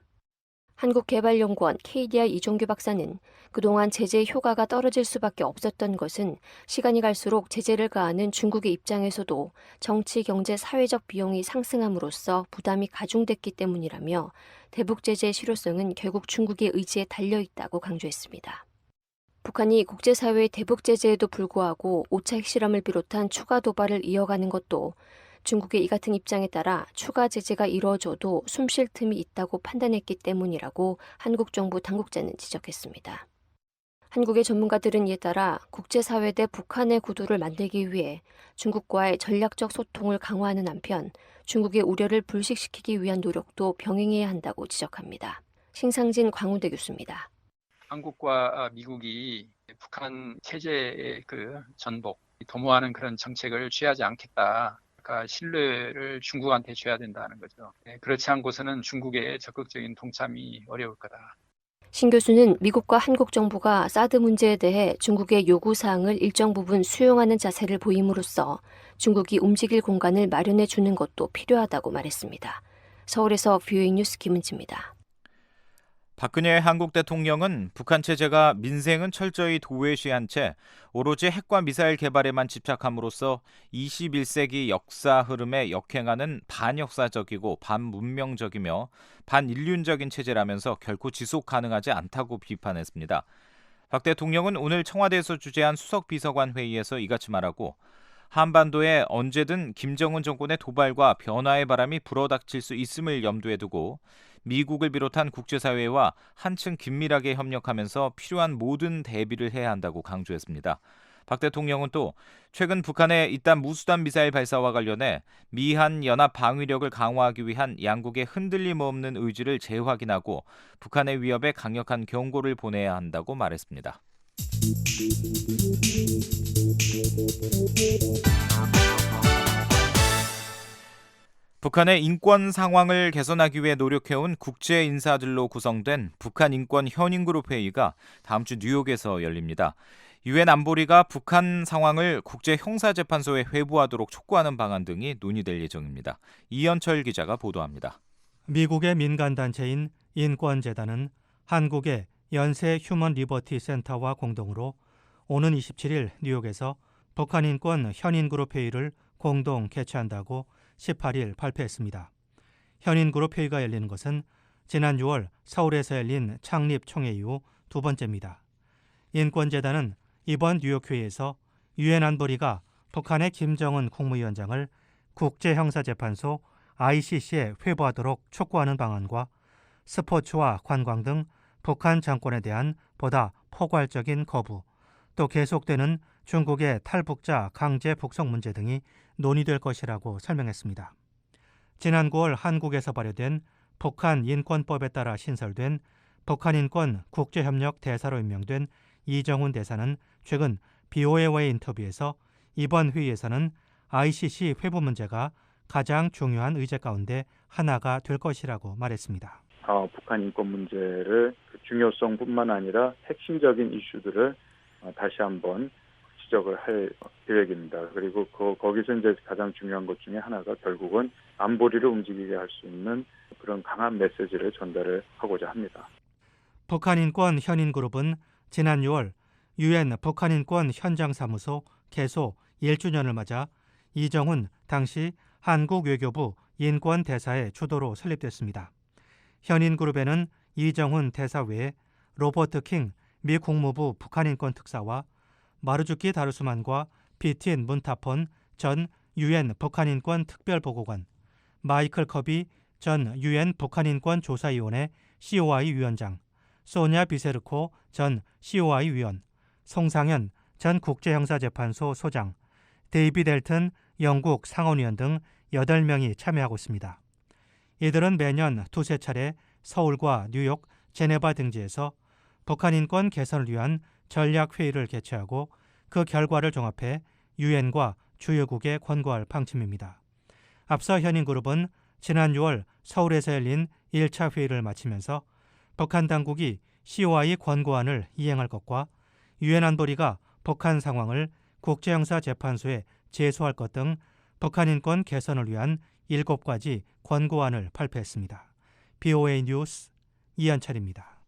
한국개발연구원 KDI 이종규 박사는 그동안 제재 효과가 떨어질 수밖에 없었던 것은 시간이 갈수록 제재를 가하는 중국의 입장에서도 정치, 경제, 사회적 비용이 상승함으로써 부담이 가중됐기 때문이라며 대북 제재의 실효성은 결국 중국의 의지에 달려있다고 강조했습니다. 북한이 국제사회의 대북 제재에도 불구하고 5차 핵실험을 비롯한 추가 도발을 이어가는 것도 중국의 이 같은 입장에 따라 추가 제재가 이루어져도 숨쉴 틈이 있다고 판단했기 때문이라고 한국 정부 당국자는 지적했습니다. 한국의 전문가들은 이에 따라 국제사회 대 북한의 구도를 만들기 위해 중국과의 전략적 소통을 강화하는 한편 중국의 우려를 불식시키기 위한 노력도 병행해야 한다고 지적합니다. 신상진 광운대 교수입니다. 한국과 미국이 북한 체제의 그 전복, 도모하는 그런 정책을 취하지 않겠다. 그러니까 신뢰를 중국한테 줘야 된다는 거죠. 그렇지 않고서는 중국의 적극적인 동참이 어려울 거다. 신 교수는 미국과 한국 정부가 사드 문제에 대해 중국의 요구사항을 일정 부분 수용하는 자세를 보임으로써 중국이 움직일 공간을 마련해 주는 것도 필요하다고 말했습니다. 서울에서 뷰잉 뉴스 김은지입니다. 박근혜 한국 대통령은 북한 체제가 민생은 철저히 도외시한 채 오로지 핵과 미사일 개발에만 집착함으로써 21세기 역사 흐름에 역행하는 반역사적이고 반문명적이며 반인륜적인 체제라면서 결코 지속 가능하지 않다고 비판했습니다. 박 대통령은 오늘 청와대에서 주재한 수석비서관 회의에서 이같이 말하고 한반도에 언제든 김정은 정권의 도발과 변화의 바람이 불어닥칠 수 있음을 염두에 두고 미국을 비롯한 국제사회와 한층 긴밀하게 협력하면서 필요한 모든 대비를 해야 한다고 강조했습니다. 박 대통령은 또 최근 북한의 잇단 무수단 미사일 발사와 관련해 미한 연합 방위력을 강화하기 위한 양국의 흔들림 없는 의지를 재확인하고 북한의 위협에 강력한 경고를 보내야 한다고 말했습니다. 북한의 인권 상황을 개선하기 위해 노력해온 국제 인사들로 구성된 북한 인권 현인그룹 회의가 다음 주 뉴욕에서 열립니다. 유엔 안보리가 북한 상황을 국제 형사재판소에 회부하도록 촉구하는 방안 등이 논의될 예정입니다. 이현철 기자가 보도합니다. 미국의 민간단체인 인권재단은 한국의 연세 휴먼 리버티 센터와 공동으로 오는 27일 뉴욕에서 북한 인권 현인그룹 회의를 공동 개최한다고 18일 발표했습니다. 현인그룹 회의가 열리는 것은 지난 6월 서울에서 열린 창립총회 이후 두 번째입니다. 인권재단은 이번 뉴욕 회의에서 유엔 안보리가 북한의 김정은 국무위원장을 국제형사재판소 ICC에 회부하도록 촉구하는 방안과 스포츠와 관광 등 북한 정권에 대한 보다 포괄적인 거부, 또 계속되는 중국의 탈북자 강제 북송 문제 등이 논의될 것이라고 설명했습니다. 지난 9월 한국에서 발효된 북한 인권법에 따라 신설된 북한인권 국제협력 대사로 임명된 이정훈 대사는 최근 BOA와의 인터뷰에서 이번 회의에서는 ICC 회부 문제가 가장 중요한 의제 가운데 하나가 될 것이라고 말했습니다. 북한 인권 문제를 중요성뿐만 아니라 핵심적인 이슈들을 다시 한번 지적을 할 계획입니다. 그리고 거기서 이제 가장 중요한 것 중에 하나가 결국은 안보리를 움직이게 할 수 있는 그런 강한 메시지를 전달을 하고자 합니다. 북한인권 현인그룹은 지난 6월 유엔 북한인권 현장사무소 개소 1주년을 맞아 이정훈 당시 한국 외교부 인권대사의 주도로 설립됐습니다. 현인그룹에는 이정훈 대사 외에 로버트 킹 미 국무부 북한인권 특사와 마르주키 다르수만과 비틴 문타폰 전 유엔 북한인권 특별보고관, 마이클 커비 전 유엔 북한인권 조사위원회 COI 위원장, 소냐 비세르코 전 COI 위원, 송상현 전 국제형사재판소 소장, 데이비드 앨튼 영국 상원의원 등 8명이 참여하고 있습니다. 이들은 매년 두세 차례 서울과 뉴욕, 제네바 등지에서 북한 인권 개선을 위한 전략회의를 개최하고 그 결과를 종합해 유엔과 주요국에 권고할 방침입니다. 앞서 현인그룹은 지난 6월 서울에서 열린 1차 회의를 마치면서 북한 당국이 COI 권고안을 이행할 것과 유엔 안보리가 북한 상황을 국제형사재판소에 제소할 것 등 북한 인권 개선을 위한 7가지 권고안을 발표했습니다. BOA 뉴스 이현철입니다.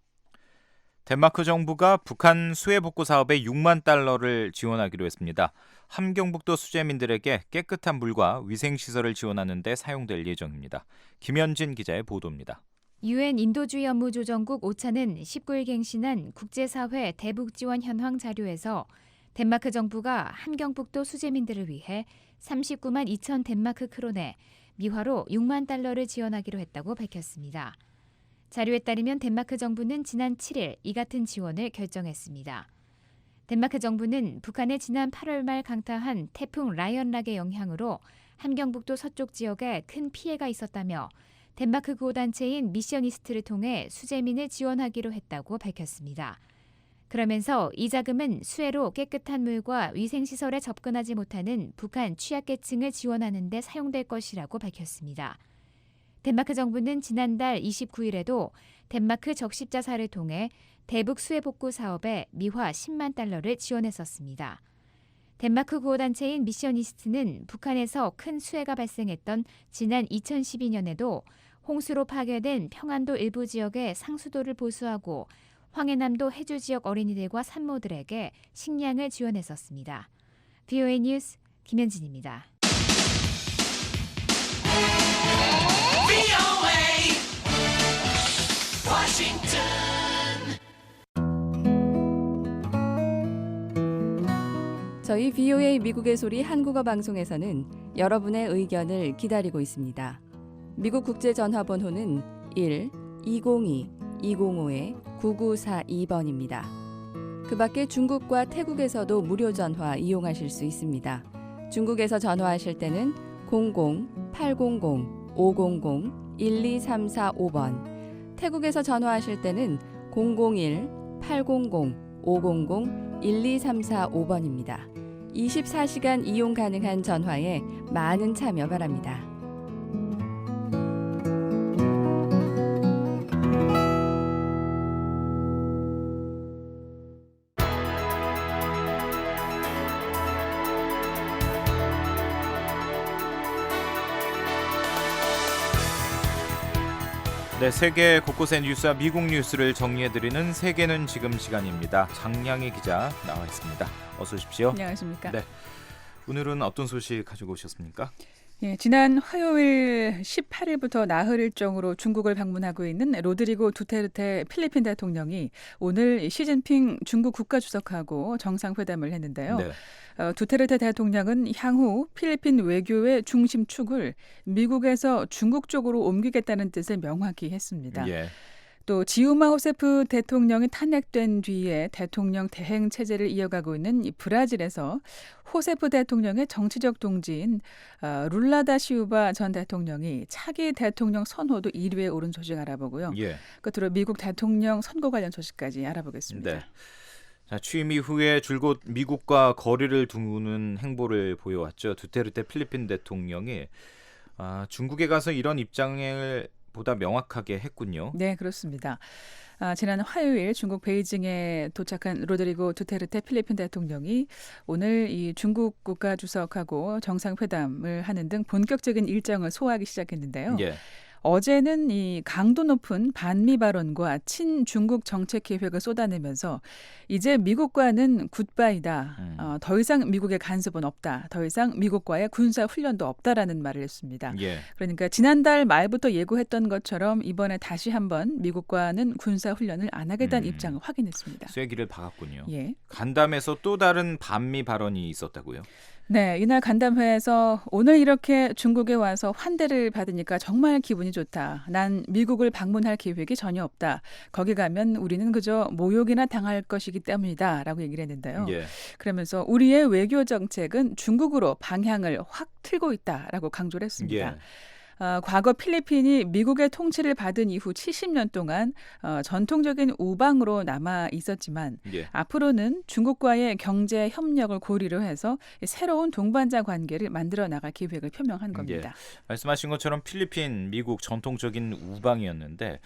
덴마크 정부가 북한 수해 복구 사업에 6만 달러를 지원하기로 했습니다. 함경북도 수재민들에게 깨끗한 물과 위생시설을 지원하는 데 사용될 예정입니다. 김현진 기자의 보도입니다. 유엔 인도주의 업무조정국 오차는 19일 갱신한 국제사회 대북지원 현황 자료에서 덴마크 정부가 함경북도 수재민들을 위해 39만 2천 덴마크 크론에 미화로 6만 달러를 지원하기로 했다고 밝혔습니다. 자료에 따르면 덴마크 정부는 지난 7일 이 같은 지원을 결정했습니다. 덴마크 정부는 북한의 지난 8월 말 강타한 태풍 라이언락의 영향으로 함경북도 서쪽 지역에 큰 피해가 있었다며 덴마크 구호단체인 미션이스트를 통해 수재민을 지원하기로 했다고 밝혔습니다. 그러면서 이 자금은 수해로 깨끗한 물과 위생시설에 접근하지 못하는 북한 취약계층을 지원하는 데 사용될 것이라고 밝혔습니다. 덴마크 정부는 지난달 29일에도 덴마크 적십자사를 통해 대북 수해 복구 사업에 미화 10만 달러를 지원했었습니다. 덴마크 구호단체인 미션이스트는 북한에서 큰 수해가 발생했던 지난 2012년에도 홍수로 파괴된 평안도 일부 지역의 상수도를 보수하고 황해남도 해주 지역 어린이들과 산모들에게 식량을 지원했었습니다. BOA 뉴스 김현진입니다. 저희 VOA 미국의 소리 한국어 방송에서는 여러분의 의견을 기다리고 있습니다. 미국 국제전화번호는 1-202-205-9942번입니다. 그 밖에 중국과 태국에서도 무료 전화 이용하실 수 있습니다. 중국에서 전화하실 때는 00-800-500-1234-5번, 태국에서 전화하실 때는 001-800-500-1234-5번입니다. 24시간 이용 가능한 전화에 많은 참여 바랍니다. 네, 세계 곳곳의 뉴스와 미국 뉴스를 정리해드리는 세계는 지금 시간입니다. 장량희 기자 나와 있습니다. 어서 오십시오. 안녕하십니까. 네, 오늘은 어떤 소식 가지고 오셨습니까? 예, 지난 화요일 18일부터 나흘 일정으로 중국을 방문하고 있는 로드리고 두테르테 필리핀 대통령이 오늘 시진핑 중국 국가주석하고 정상회담을 했는데요. 네. 두테르테 대통령은 향후 필리핀 외교의 중심축을 미국에서 중국 쪽으로 옮기겠다는 뜻을 명확히 했습니다. 예. 또 지우마 호세프 대통령이 탄핵된 뒤에 대통령 대행 체제를 이어가고 있는 이 브라질에서 호세프 대통령의 정치적 동지인 룰라 다 시우바 전 대통령이 차기 대통령 선호도 1위에 오른 소식 알아보고요. 예. 끝으로 미국 대통령 선거 관련 소식까지 알아보겠습니다. 네. 자, 취임 이후에 줄곧 미국과 거리를 두는 행보를 보여왔죠. 두테르테 필리핀 대통령이 중국에 가서 이런 입장을 보다 명확하게 했군요. 네, 그렇습니다. 지난 화요일 중국 베이징에 도착한 로드리고 두테르테 필리핀 대통령이 오늘 이 중국 국가주석하고 정상회담을 하는 등 본격적인 일정을 소화하기 시작했는데요. 예. 어제는 이 강도 높은 반미 발언과 친중국 정책 계획을 쏟아내면서 이제 미국과는 굿바이다. 더 이상 미국의 간섭은 없다. 더 이상 미국과의 군사 훈련도 없다라는 말을 했습니다. 예. 그러니까 지난달 말부터 예고했던 것처럼 이번에 다시 한번 미국과는 군사 훈련을 안 하겠다는 입장을 확인했습니다. 쐐기를 박았군요. 예. 간담회에서 또 다른 반미 발언이 있었다고요? 네, 이날 간담회에서 오늘 이렇게 중국에 와서 환대를 받으니까 정말 기분이 좋다. 난 미국을 방문할 계획이 전혀 없다. 거기 가면 우리는 그저 모욕이나 당할 것이기 때문이다. 라고 얘기를 했는데요. 예. 그러면서 우리의 외교 정책은 중국으로 방향을 확 틀고 있다라고 강조를 했습니다. 예. 과거 필리핀이 미국의 통치를 받은 이후 70년 동안 전통적인 우방으로 남아 있었지만 예. 앞으로는 중국과의 경제 협력을 고리로 해서 새로운 동반자 관계를 만들어 나갈 계획을 표명한 겁니다. 예. 말씀하신 것처럼 필리핀, 미국 전통적인 우방이었는데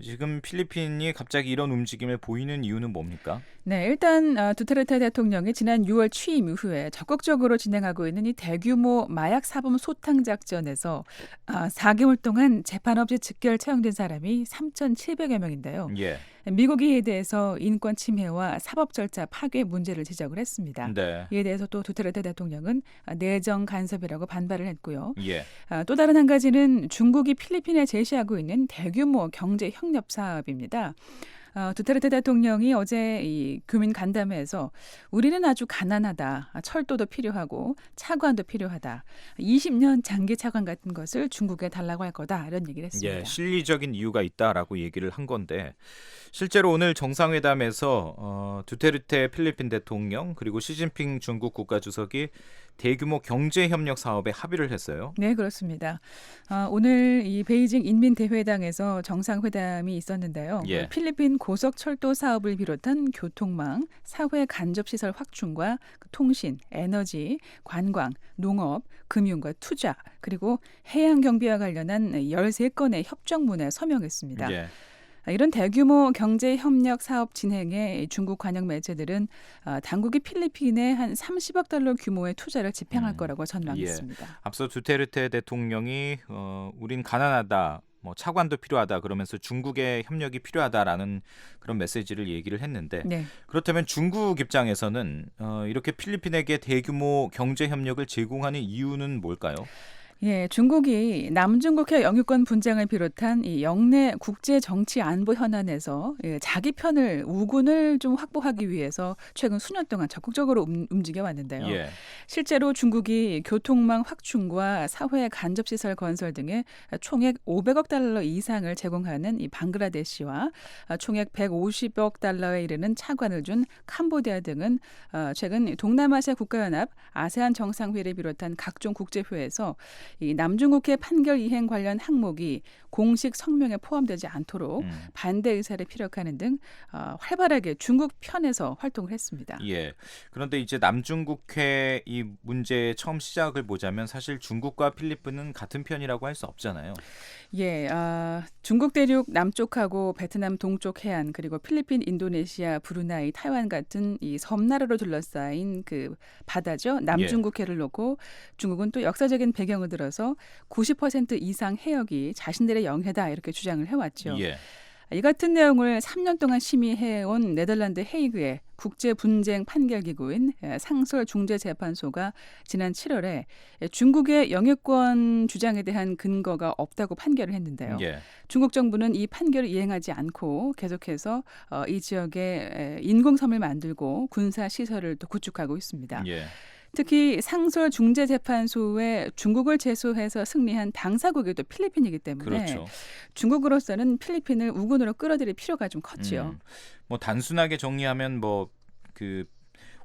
지금 필리핀이 갑자기 이런 움직임을 보이는 이유는 뭡니까? 네, 일단 두테르테 대통령이 지난 6월 취임 이후에 적극적으로 진행하고 있는 이 대규모 마약 사범 소탕 작전에서 4개월 동안 재판 없이 즉결 처형된 사람이 3,700여 명인데요. 예. 미국이 이에 대해서 인권 침해와 사법 절차 파괴 문제를 지적을 했습니다. 네. 이에 대해서 또 두테르테 대통령은 내정 간섭이라고 반발을 했고요. 예. 또 다른 한 가지는 중국이 필리핀에 제시하고 있는 대규모 경제 협력 사업입니다. 두테르테 대통령이 어제 이 교민 간담회에서 우리는 아주 가난하다. 철도도 필요하고 차관도 필요하다. 20년 장기 차관 같은 것을 중국에 달라고 할 거다. 이런 얘기를 했습니다. 예, 실리적인 이유가 있다라고 얘기를 한 건데 실제로 오늘 정상회담에서 두테르테 필리핀 대통령 그리고 시진핑 중국 국가주석이 대규모 경제협력 사업에 합의를 했어요. 네, 그렇습니다. 오늘 이 베이징 인민대회당에서 정상회담이 있었는데요. 예. 필리핀 고속철도 사업을 비롯한 교통망, 사회 간접시설 확충과 통신, 에너지, 관광, 농업, 금융과 투자, 그리고 해양 경비와 관련한 13건의 협정문에 서명했습니다. 예. 이런 대규모 경제 협력 사업 진행에 중국 관영 매체들은 당국이 필리핀에 한 30억 달러 규모의 투자를 집행할 거라고 전망했습니다. 예. 앞서 두테르테 대통령이 우린 가난하다. 뭐 차관도 필요하다 그러면서 중국의 협력이 필요하다라는 그런 메시지를 얘기를 했는데 네. 그렇다면 중국 입장에서는 이렇게 필리핀에게 대규모 경제 협력을 제공하는 이유는 뭘까요? 예, 중국이 남중국해 영유권 분쟁을 비롯한 이 영내 국제 정치 안보 현안에서 자기 편을 우군을 좀 확보하기 위해서 최근 수년 동안 적극적으로 움직여 왔는데요. 예. 실제로 중국이 교통망 확충과 사회 간접시설 건설 등의 총액 500억 달러 이상을 제공하는 이 방글라데시와 총액 150억 달러에 이르는 차관을 준 캄보디아 등은 최근 동남아시아 국가연합, 아세안 정상회의를 비롯한 각종 국제회에서 이 남중국해 판결 이행 관련 항목이 공식 성명에 포함되지 않도록 반대 의사를 피력하는 등 활발하게 중국 편에서 활동을 했습니다. 예. 그런데 이제 남중국해 이 문제의 처음 시작을 보자면 사실 중국과 필리핀은 같은 편이라고 할 수 없잖아요. 예, 중국 대륙 남쪽하고 베트남 동쪽 해안 그리고 필리핀, 인도네시아, 브루나이, 타이완 같은 이 섬나라로 둘러싸인 그 바다죠. 남중국해를 놓고 중국은 또 역사적인 배경을 들어서 90% 이상 해역이 자신들의 영해다 이렇게 주장을 해왔죠. 예. 이 같은 내용을 3년 동안 심의해온 네덜란드 헤이그의 국제분쟁 판결기구인 상설중재재판소가 지난 7월에 중국의 영유권 주장에 대한 근거가 없다고 판결을 했는데요. 예. 중국 정부는 이 판결을 이행하지 않고 계속해서 이 지역에 인공섬을 만들고 군사시설을 또 구축하고 있습니다. 예. 특히 상설중재재판소에 중국을 제소해서 승리한 당사국이 또 필리핀이기 때문에 그렇죠. 중국으로서는 필리핀을 우군으로 끌어들일 필요가 좀 컸지요. 뭐 단순하게 정리하면 뭐 그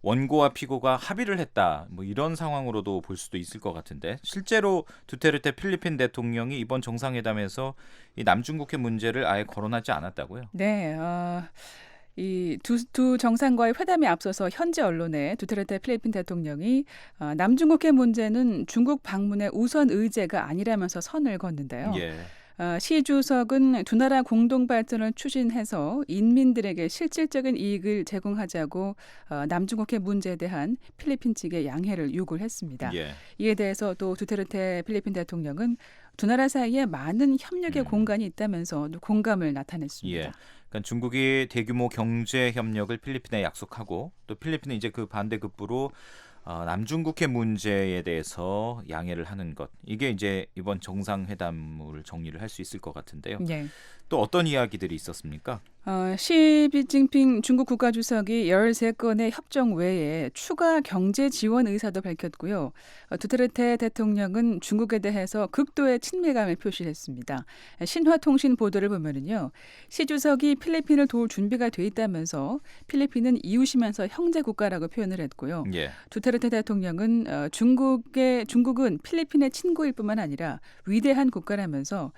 원고와 피고가 합의를 했다. 뭐 이런 상황으로도 볼 수도 있을 것 같은데 실제로 두테르테 필리핀 대통령이 이번 정상회담에서 이 남중국해 문제를 아예 거론하지 않았다고요? 네. 이 두 정상과의 회담에 앞서서 현지 언론에 두테르테 필리핀 대통령이 남중국해 문제는 중국 방문의 우선 의제가 아니라면서 선을 걷는데요. 예. 시 주석은 두 나라 공동 발전을 추진해서 인민들에게 실질적인 이익을 제공하자고 남중국해 문제에 대한 필리핀 측의 양해를 요구를 했습니다. 예. 이에 대해서 또 두테르테 필리핀 대통령은 두 나라 사이에 많은 협력의 공간이 있다면서 공감을 나타냈습니다. 예. 그러니까 중국이 대규모 경제 협력을 필리핀에 약속하고 또 필리핀은 이제 그 반대급부로 남중국해 문제에 대해서 양해를 하는 것. 이게 이제 이번 정상회담을 정리를 할 수 있을 것 같은데요. 네. 또 어떤 이야기들이 있었습니까? 시진핑 중국 국가주석이 13건의 협정 외에 추가 경제 지원 의사도 밝혔고요. 두테르테 대통령은 중국에 대해서 극도의 친밀감을 표시했습니다. 신화통신 보도를 보면은요, 시 주석이 필리핀을 도울 준비가 돼 있다면서 필리핀은 이웃이면서 형제 국가라고 표현을 했고요. 예. 두테르테 대통령은 중국은 필리핀의 친구일 뿐만 아니라 위대한 국가라면서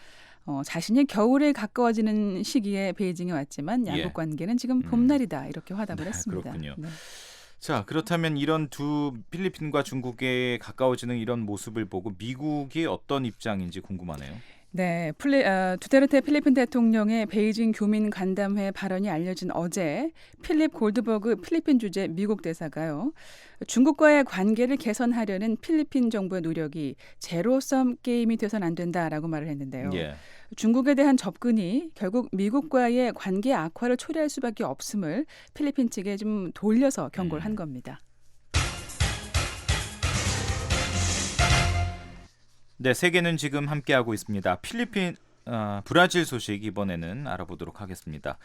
자신이 겨울에 가까워지는 시기에 베이징에 왔지만 양국 관계는 지금 봄날이다 이렇게 화답을 했습니다. 그렇군요. 네. 자, 그렇다면 이런 두 필리핀과 중국에 가까워지는 이런 모습을 보고 미국이 어떤 입장인지 궁금하네요. 네, 두테르테 필리핀 대통령의 베이징 교민 간담회 발언이 알려진 어제 필립 골드버그 필리핀 주재 미국 대사가요. 중국과의 관계를 개선하려는 필리핀 정부의 노력이 제로섬 게임이 돼선 안 된다라고 말을 했는데요. 예. 중국에 대한 접근이 결국 미국과의 관계 악화를 초래할 수밖에 없음을 필리핀 측에 좀 돌려서 경고를 한 겁니다. 네, 세계는 지금 함께하고 있습니다. 브라질 소식 이번에는 알아보도록 하겠습니다.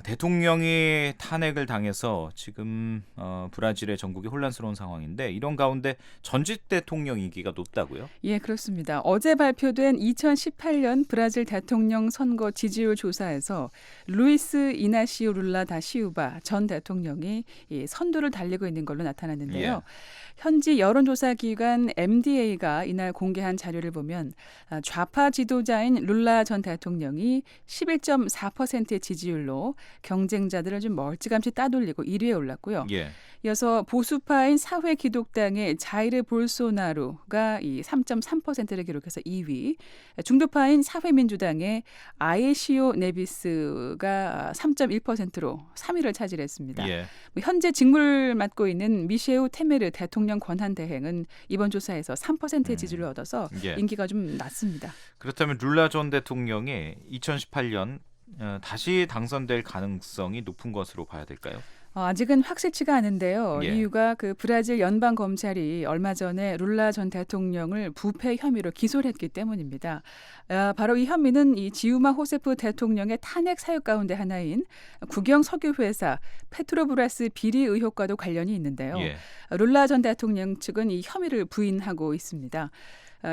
대통령이 탄핵을 당해서 지금 브라질의 전국이 혼란스러운 상황인데 이런 가운데 전직 대통령 인기가 높다고요? 예, 그렇습니다. 어제 발표된 2018년 브라질 대통령 선거 지지율 조사에서 루이스 이나시오 룰라 다 시우바 전 대통령이 선두를 달리고 있는 걸로 나타났는데요. 예. 현지 여론조사 기관 MDA가 이날 공개한 자료를 보면 좌파 지도자인 룰라 전 대통령이 11.4%의 지지율로 경쟁자들을 좀 멀찌감치 따돌리고 1위에 올랐고요. 예. 이어서 보수파인 사회기독당의 자이르 볼소나루가 이 3.3%를 기록해서 2위, 중도파인 사회민주당의 아에시오 네비스가 3.1%로 3위를 차지했습니다. 예. 현재 직무를 맡고 있는 미셰우 테메르 대통령 권한대행은 이번 조사에서 3%의 지지를 얻어서 예. 인기가 좀 낮습니다. 그렇다면 룰라 전 대통령이 2018년 다시 당선될 가능성이 높은 것으로 봐야 될까요? 아직은 확실치가 않은데요. 예. 이유가 그 브라질 연방 검찰이 얼마 전에 룰라 전 대통령을 부패 혐의로 기소를 했기 때문입니다. 바로 이 혐의는 이 지우마 호세프 대통령의 탄핵 사유 가운데 하나인 국영 석유 회사 페트로브라스 비리 의혹과도 관련이 있는데요. 예. 룰라 전 대통령 측은 이 혐의를 부인하고 있습니다.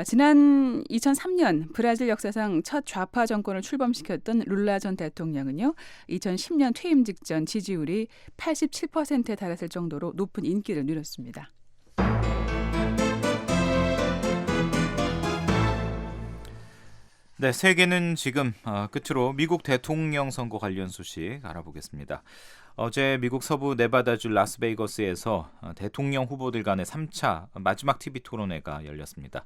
지난 2003년 브라질 역사상 첫 좌파 정권을 출범시켰던 룰라 전 대통령은요. 2010년 퇴임 직전 지지율이 87%에 달했을 정도로 높은 인기를 누렸습니다. 네, 세계는 지금 끝으로 미국 대통령 선거 관련 소식 알아보겠습니다. 어제 미국 서부 네바다주 라스베이거스에서 대통령 후보들 간의 3차 마지막 TV 토론회가 열렸습니다.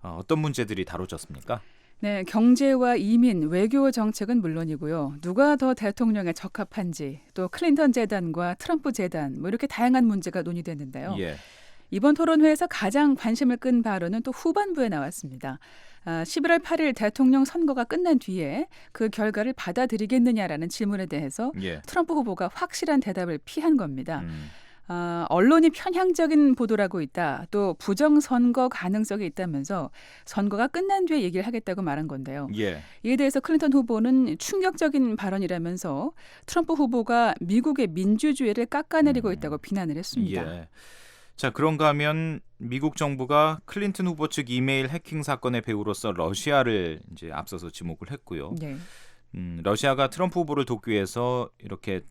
어떤 문제들이 다뤄졌습니까? 네, 경제와 이민, 외교 정책은 물론이고요. 누가 더 대통령에 적합한지, 또 클린턴 재단과 트럼프 재단, 뭐 이렇게 다양한 문제가 논의됐는데요. 예. 이번 토론회에서 가장 관심을 끈 발언은 또 후반부에 나왔습니다. 11월 8일 대통령 선거가 끝난 뒤에 그 결과를 받아들이겠느냐라는 질문에 대해서 예. 트럼프 후보가 확실한 대답을 피한 겁니다. 언론이 편향적인 보도라고 있다. 또 부정선거 가능성이 있다면서 선거가 끝난 뒤에 얘기를 하겠다고 말한 건데요. 예. 이에 대해서 클린턴 후보는 충격적인 발언이라면서 트럼프 후보가 미국의 민주주의를 깎아내리고 있다고 비난을 했습니다. 예. 자, 그런가 하면 미국 정부가 클린턴 후보 측 이메일 해킹 사건의 배후로서 러시아를 이제 앞서서 지목을 했고요. 네. 러시아가 트럼프 후보를 돕기 위해서 이렇게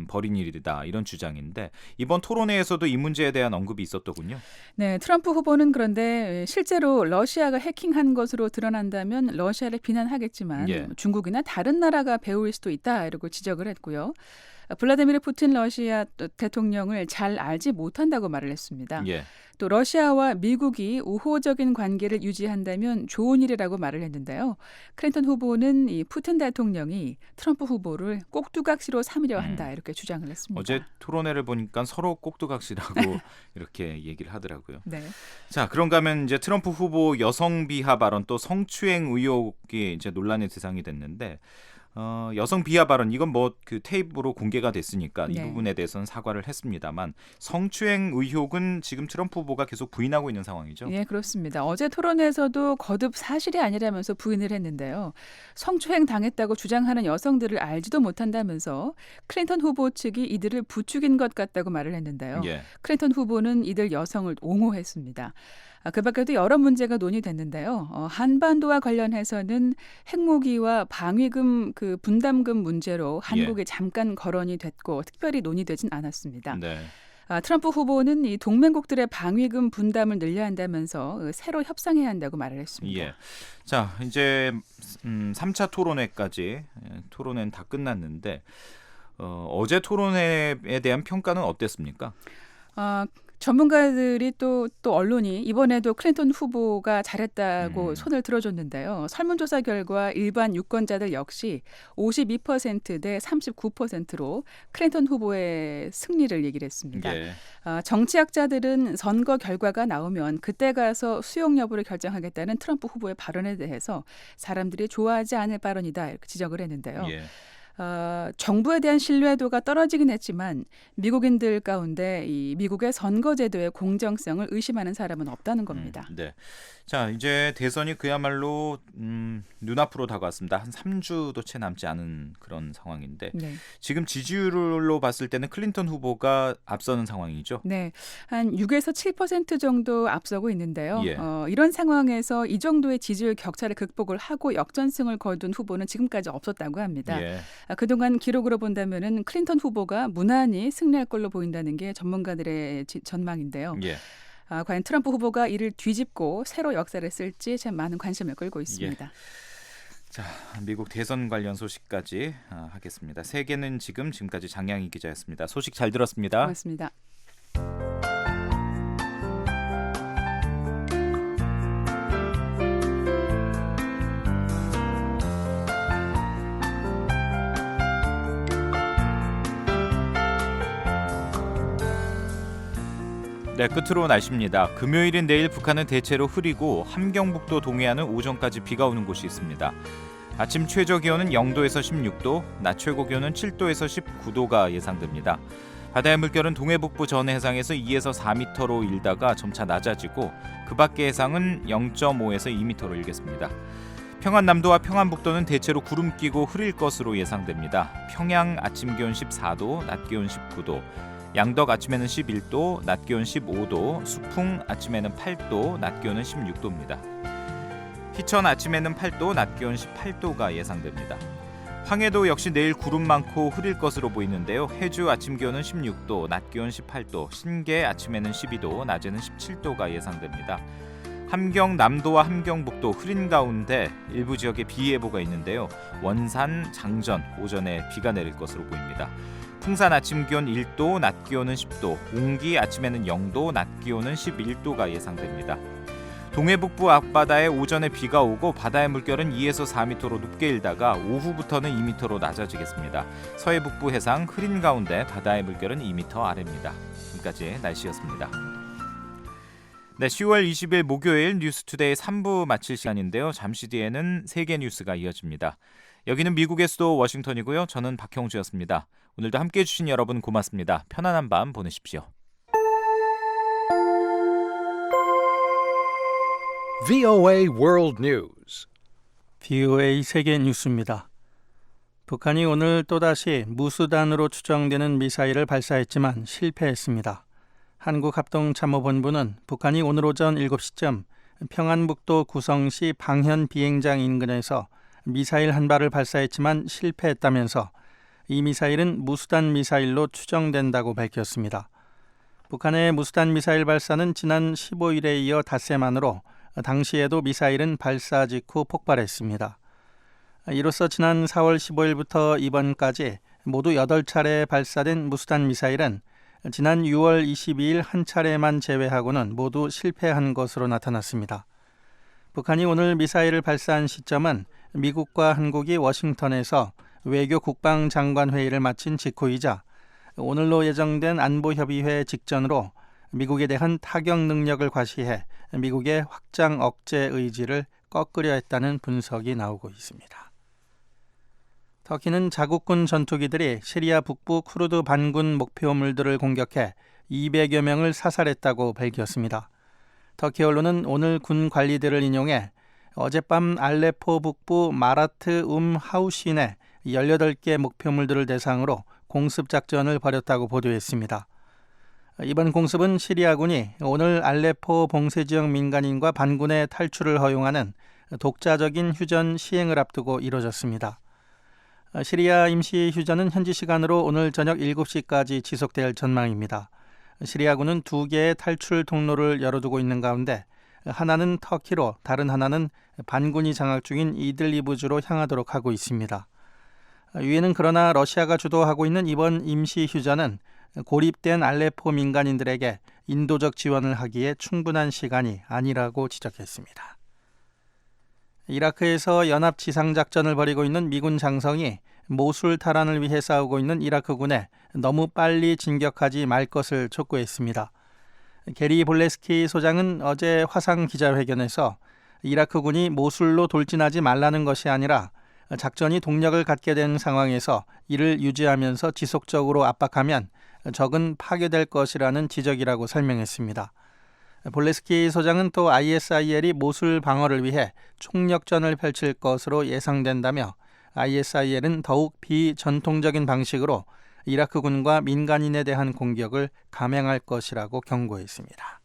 벌인 일이다 이런 주장인데 이번 토론회에서도 이 문제에 대한 언급이 있었더군요. 네, 트럼프 후보는 그런데 실제로 러시아가 해킹한 것으로 드러난다면 러시아를 비난하겠지만 예. 중국이나 다른 나라가 배후일 수도 있다 이러고 지적을 했고요. 블라디미르 푸틴 러시아 대통령을 잘 알지 못한다고 말을 했습니다. 예. 또 러시아와 미국이 우호적인 관계를 유지한다면 좋은 일이라고 말을 했는데요. 클린턴 후보는 이 푸틴 대통령이 트럼프 후보를 꼭두각시로 삼으려 한다 이렇게 주장을 했습니다. 어제 토론회를 보니까 서로 꼭두각시라고 이렇게 얘기를 하더라고요. 네. 자, 그런가 하면 이제 트럼프 후보 여성 비하 발언 또 성추행 의혹이 이제 논란의 대상이 됐는데 여성 비하 발언 이건 뭐 그 테이프로 공개가 됐으니까 이 네. 부분에 대해서는 사과를 했습니다만 성추행 의혹은 지금 트럼프 후보가 계속 부인하고 있는 상황이죠. 예, 그렇습니다. 어제 토론에서도 거듭 사실이 아니라면서 부인을 했는데요. 성추행 당했다고 주장하는 여성들을 알지도 못한다면서 클린턴 후보 측이 이들을 부추긴 것 같다고 말을 했는데요. 예. 클린턴 후보는 이들 여성을 옹호했습니다. 그 밖에도 여러 문제가 논의됐는데요. 한반도와 관련해서는 핵무기와 방위금 그 분담금 문제로 한국에 잠깐 거론이 됐고 특별히 논의되진 않았습니다. 네. 트럼프 후보는 이 동맹국들의 방위금 분담을 늘려야 한다면서 새로 협상해야 한다고 말을 했습니다. 예. 자, 이제 3차 토론회까지 토론회는 다 끝났는데 어제 토론회에 대한 평가는 어땠습니까? 전문가들이 또 언론이 이번에도 클린턴 후보가 잘했다고 손을 들어줬는데요. 설문조사 결과 일반 유권자들 역시 52% 대 39%로 클린턴 후보의 승리를 얘기를 했습니다. 예. 정치학자들은 선거 결과가 나오면 그때 가서 수용 여부를 결정하겠다는 트럼프 후보의 발언에 대해서 사람들이 좋아하지 않을 발언이다 이렇게 지적을 했는데요. 예. 정부에 대한 신뢰도가 떨어지긴 했지만 미국인들 가운데 이 미국의 선거제도의 공정성을 의심하는 사람은 없다는 겁니다. 네. 자, 이제 대선이 그야말로 눈앞으로 다가왔습니다. 한 3주도 채 남지 않은 그런 상황인데 네. 지금 지지율로 봤을 때는 클린턴 후보가 앞서는 상황이죠. 네, 한 6에서 7% 정도 앞서고 있는데요. 예. 이런 상황에서 이 정도의 지지율 격차를 극복을 하고 역전승을 거둔 후보는 지금까지 없었다고 합니다. 예. 그동안 기록으로 본다면은 클린턴 후보가 무난히 승리할 걸로 보인다는 게 전문가들의 전망인데요. 예. 과연 트럼프 후보가 이를 뒤집고 새로 역사를 쓸지 참 많은 관심을 끌고 있습니다. 예. 자, 미국 대선 관련 소식까지 하겠습니다. 세계는 지금까지 장량희 기자였습니다. 소식 잘 들었습니다. 고맙습니다. 네, 끝으로 날씨입니다. 금요일인 내일 북한은 대체로 흐리고 함경북도 동해안은 오전까지 비가 오는 곳이 있습니다. 아침 최저 기온은 0도에서 16도, 낮 최고 기온은 7도에서 19도가 예상됩니다. 바다의 물결은 동해북부 전 해상에서 2에서 4m로 일다가 점차 낮아지고 그 밖의 해상은 0.5에서 2m로 일겠습니다. 평안남도와 평안북도는 대체로 구름 끼고 흐릴 것으로 예상됩니다. 평양 아침 기온 14도, 낮 기온 19도, 양덕 아침에는 11도, 낮 기온 15도, 수풍 아침에는 8도, 낮 기온은 16도입니다. 희천 아침에는 8도, 낮 기온 18도가 예상됩니다. 황해도 역시 내일 구름 많고 흐릴 것으로 보이는데요. 해주 아침 기온은 16도, 낮 기온 18도, 신계 아침에는 12도, 낮에는 17도가 예상됩니다. 함경 남도와 함경북도 흐린 가운데 일부 지역에 비 예보가 있는데요. 원산, 장전 오전에 비가 내릴 것으로 보입니다. 풍산 아침 기온 1도, 낮 기온은 10도, 옹기 아침에는 0도, 낮 기온은 11도가 예상됩니다. 동해북부 앞바다에 오전에 비가 오고 바다의 물결은 2에서 4m로 높게 일다가 오후부터는 2m로 낮아지겠습니다. 서해북부 해상 흐린 가운데 바다의 물결은 2m 아래입니다. 지금까지 날씨였습니다. 네, 10월 20일 목요일 뉴스투데이 3부 마칠 시간인데요. 잠시 뒤에는 세계 뉴스가 이어집니다. 여기는 미국의 수도 워싱턴이고요. 저는 박형주였습니다. 오늘도 함께해 주신 여러분 고맙습니다. 편안한 밤 보내십시오. VOA World News. VOA 세계 뉴스입니다. 북한이 오늘 또다시 무수단으로 추정되는 미사일을 발사했지만 실패했습니다. 한국합동참모본부는 북한이 오늘 오전 7시쯤 평안북도 구성시 방현 비행장 인근에서 미사일 한 발을 발사했지만 실패했다면서 이 미사일은 무수단 미사일로 추정된다고 밝혔습니다. 북한의 무수단 미사일 발사는 지난 15일에 이어 닷새 만으로 당시에도 미사일은 발사 직후 폭발했습니다. 이로써 지난 4월 15일부터 이번까지 모두 8차례 발사된 무수단 미사일은 지난 6월 22일 한 차례만 제외하고는 모두 실패한 것으로 나타났습니다. 북한이 오늘 미사일을 발사한 시점은 미국과 한국이 워싱턴에서 외교 국방장관 회의를 마친 직후이자 오늘로 예정된 안보협의회 직전으로 미국에 대한 타격 능력을 과시해 미국의 확장 억제 의지를 꺾으려 했다는 분석이 나오고 있습니다. 터키는 자국군 전투기들이 시리아 북부 쿠르드 반군 목표물들을 공격해 200여 명을 사살했다고 밝혔습니다. 터키 언론은 오늘 군 관리들을 인용해 어젯밤 알레포 북부 마라트 하우신에 18개 목표물들을 대상으로 공습작전을 벌였다고 보도했습니다. 이번 공습은 시리아군이 오늘 알레포 봉쇄지역 민간인과 반군의 탈출을 허용하는 독자적인 휴전 시행을 앞두고 이뤄졌습니다. 시리아 임시 휴전은 현지 시간으로 오늘 저녁 7시까지 지속될 전망입니다. 시리아군은 2개의 탈출 통로를 열어두고 있는 가운데 하나는 터키로 다른 하나는 반군이 장악 중인 이들리브주로 향하도록 하고 있습니다. 유엔은 그러나 러시아가 주도하고 있는 이번 임시 휴전은 고립된 알레포 민간인들에게 인도적 지원을 하기에 충분한 시간이 아니라고 지적했습니다. 이라크에서 연합 지상작전을 벌이고 있는 미군 장성이 모술 탈환을 위해 싸우고 있는 이라크군에 너무 빨리 진격하지 말 것을 촉구했습니다. 게리 볼레스키 소장은 어제 화상 기자회견에서 이라크군이 모술로 돌진하지 말라는 것이 아니라 작전이 동력을 갖게 된 상황에서 이를 유지하면서 지속적으로 압박하면 적은 파괴될 것이라는 지적이라고 설명했습니다. 볼레스키 소장은 또 ISIL이 모술 방어를 위해 총력전을 펼칠 것으로 예상된다며 ISIL은 더욱 비전통적인 방식으로 이라크군과 민간인에 대한 공격을 감행할 것이라고 경고했습니다.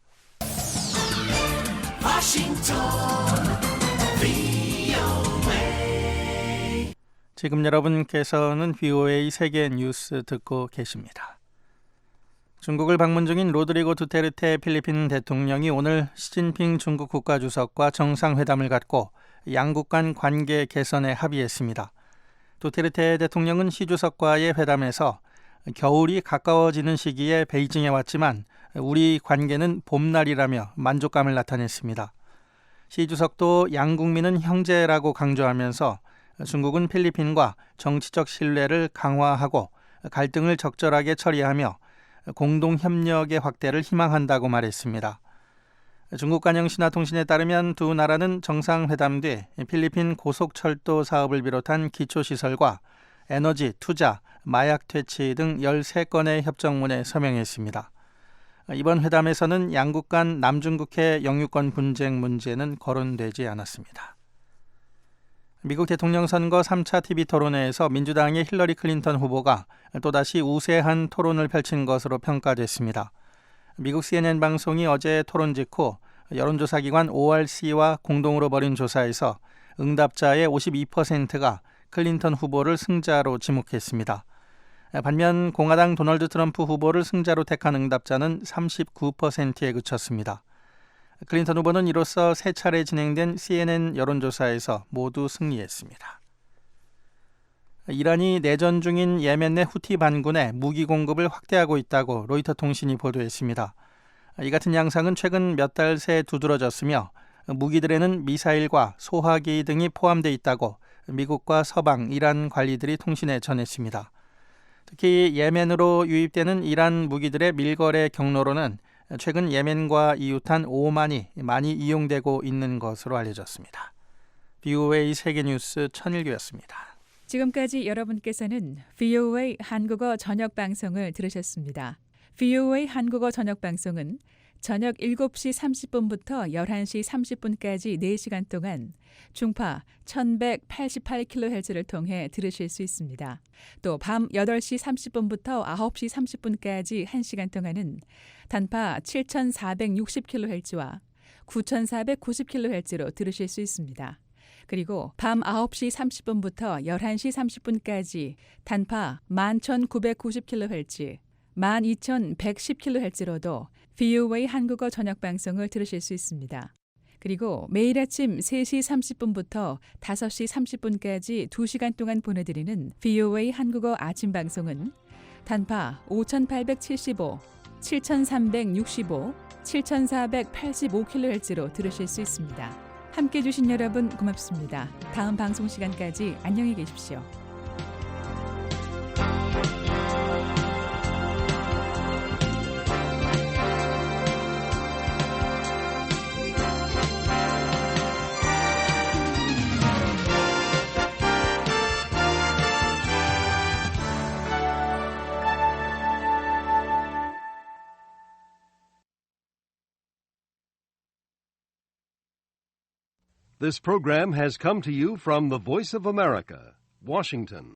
지금 여러분께서는 VOA 세계 뉴스 듣고 계십니다. 중국을 방문 중인 로드리고 두테르테 필리핀 대통령이 오늘 시진핑 중국 국가주석과 정상회담을 갖고 양국 간 관계 개선에 합의했습니다. 두테르테 대통령은 시 주석과의 회담에서 겨울이 가까워지는 시기에 베이징에 왔지만 우리 관계는 봄날이라며 만족감을 나타냈습니다. 시 주석도 양국민은 형제라고 강조하면서 중국은 필리핀과 정치적 신뢰를 강화하고 갈등을 적절하게 처리하며 공동 협력의 확대를 희망한다고 말했습니다. 중국 관영 신화통신에 따르면 두 나라는 정상회담 뒤 필리핀 고속철도 사업을 비롯한 기초시설과 에너지, 투자, 마약 퇴치 등 13건의 협정문에 서명했습니다. 이번 회담에서는 양국 간 남중국해 영유권 분쟁 문제는 거론되지 않았습니다. 미국 대통령 선거 3차 TV 토론회에서 민주당의 힐러리 클린턴 후보가 또다시 우세한 토론을 펼친 것으로 평가됐습니다. 미국 CNN 방송이 어제 토론 직후 여론조사기관 ORC와 공동으로 벌인 조사에서 응답자의 52%가 클린턴 후보를 승자로 지목했습니다. 반면 공화당 도널드 트럼프 후보를 승자로 택한 응답자는 39%에 그쳤습니다. 클린턴 후보는 이로써 세 차례 진행된 CNN 여론조사에서 모두 승리했습니다. 이란이 내전 중인 예멘 내 후티 반군에 무기 공급을 확대하고 있다고 로이터 통신이 보도했습니다. 이 같은 양상은 최근 몇 달 새 두드러졌으며 무기들에는 미사일과 소화기 등이 포함되어 있다고 미국과 서방, 이란 관리들이 통신에 전했습니다. 특히 예멘으로 유입되는 이란 무기들의 밀거래 경로로는 최근 예멘과 이웃한 오만이 많이 이용되고 있는 것으로 알려졌습니다. VOA 세계뉴스 천일규였습니다. 지금까지 여러분께서는 VOA 한국어 저녁 방송을 들으셨습니다. VOA 한국어 저녁 방송은 저녁 7시 30분부터 11시 30분까지 4시간 동안 중파 1188kHz를 통해 들으실 수 있습니다. 또 밤 8시 30분부터 9시 30분까지 1시간 동안은 단파 7460kHz와 9490kHz로 들으실 수 있습니다. 그리고 밤 9시 30분부터 11시 30분까지 단파 11990kHz, 12110kHz로도 VOA 한국어 저녁 방송을 들으실 수 있습니다. 그리고 매일 아침 3시 30분부터 5시 30분까지 2시간 동안 보내드리는 VOA 한국어 아침 방송은 단파 5875, 7365, 7485kHz로 들으실 수 있습니다. 함께해 주신 여러분 고맙습니다. 다음 방송 시간까지 안녕히 계십시오. This program has come to you from the Voice of America, Washington.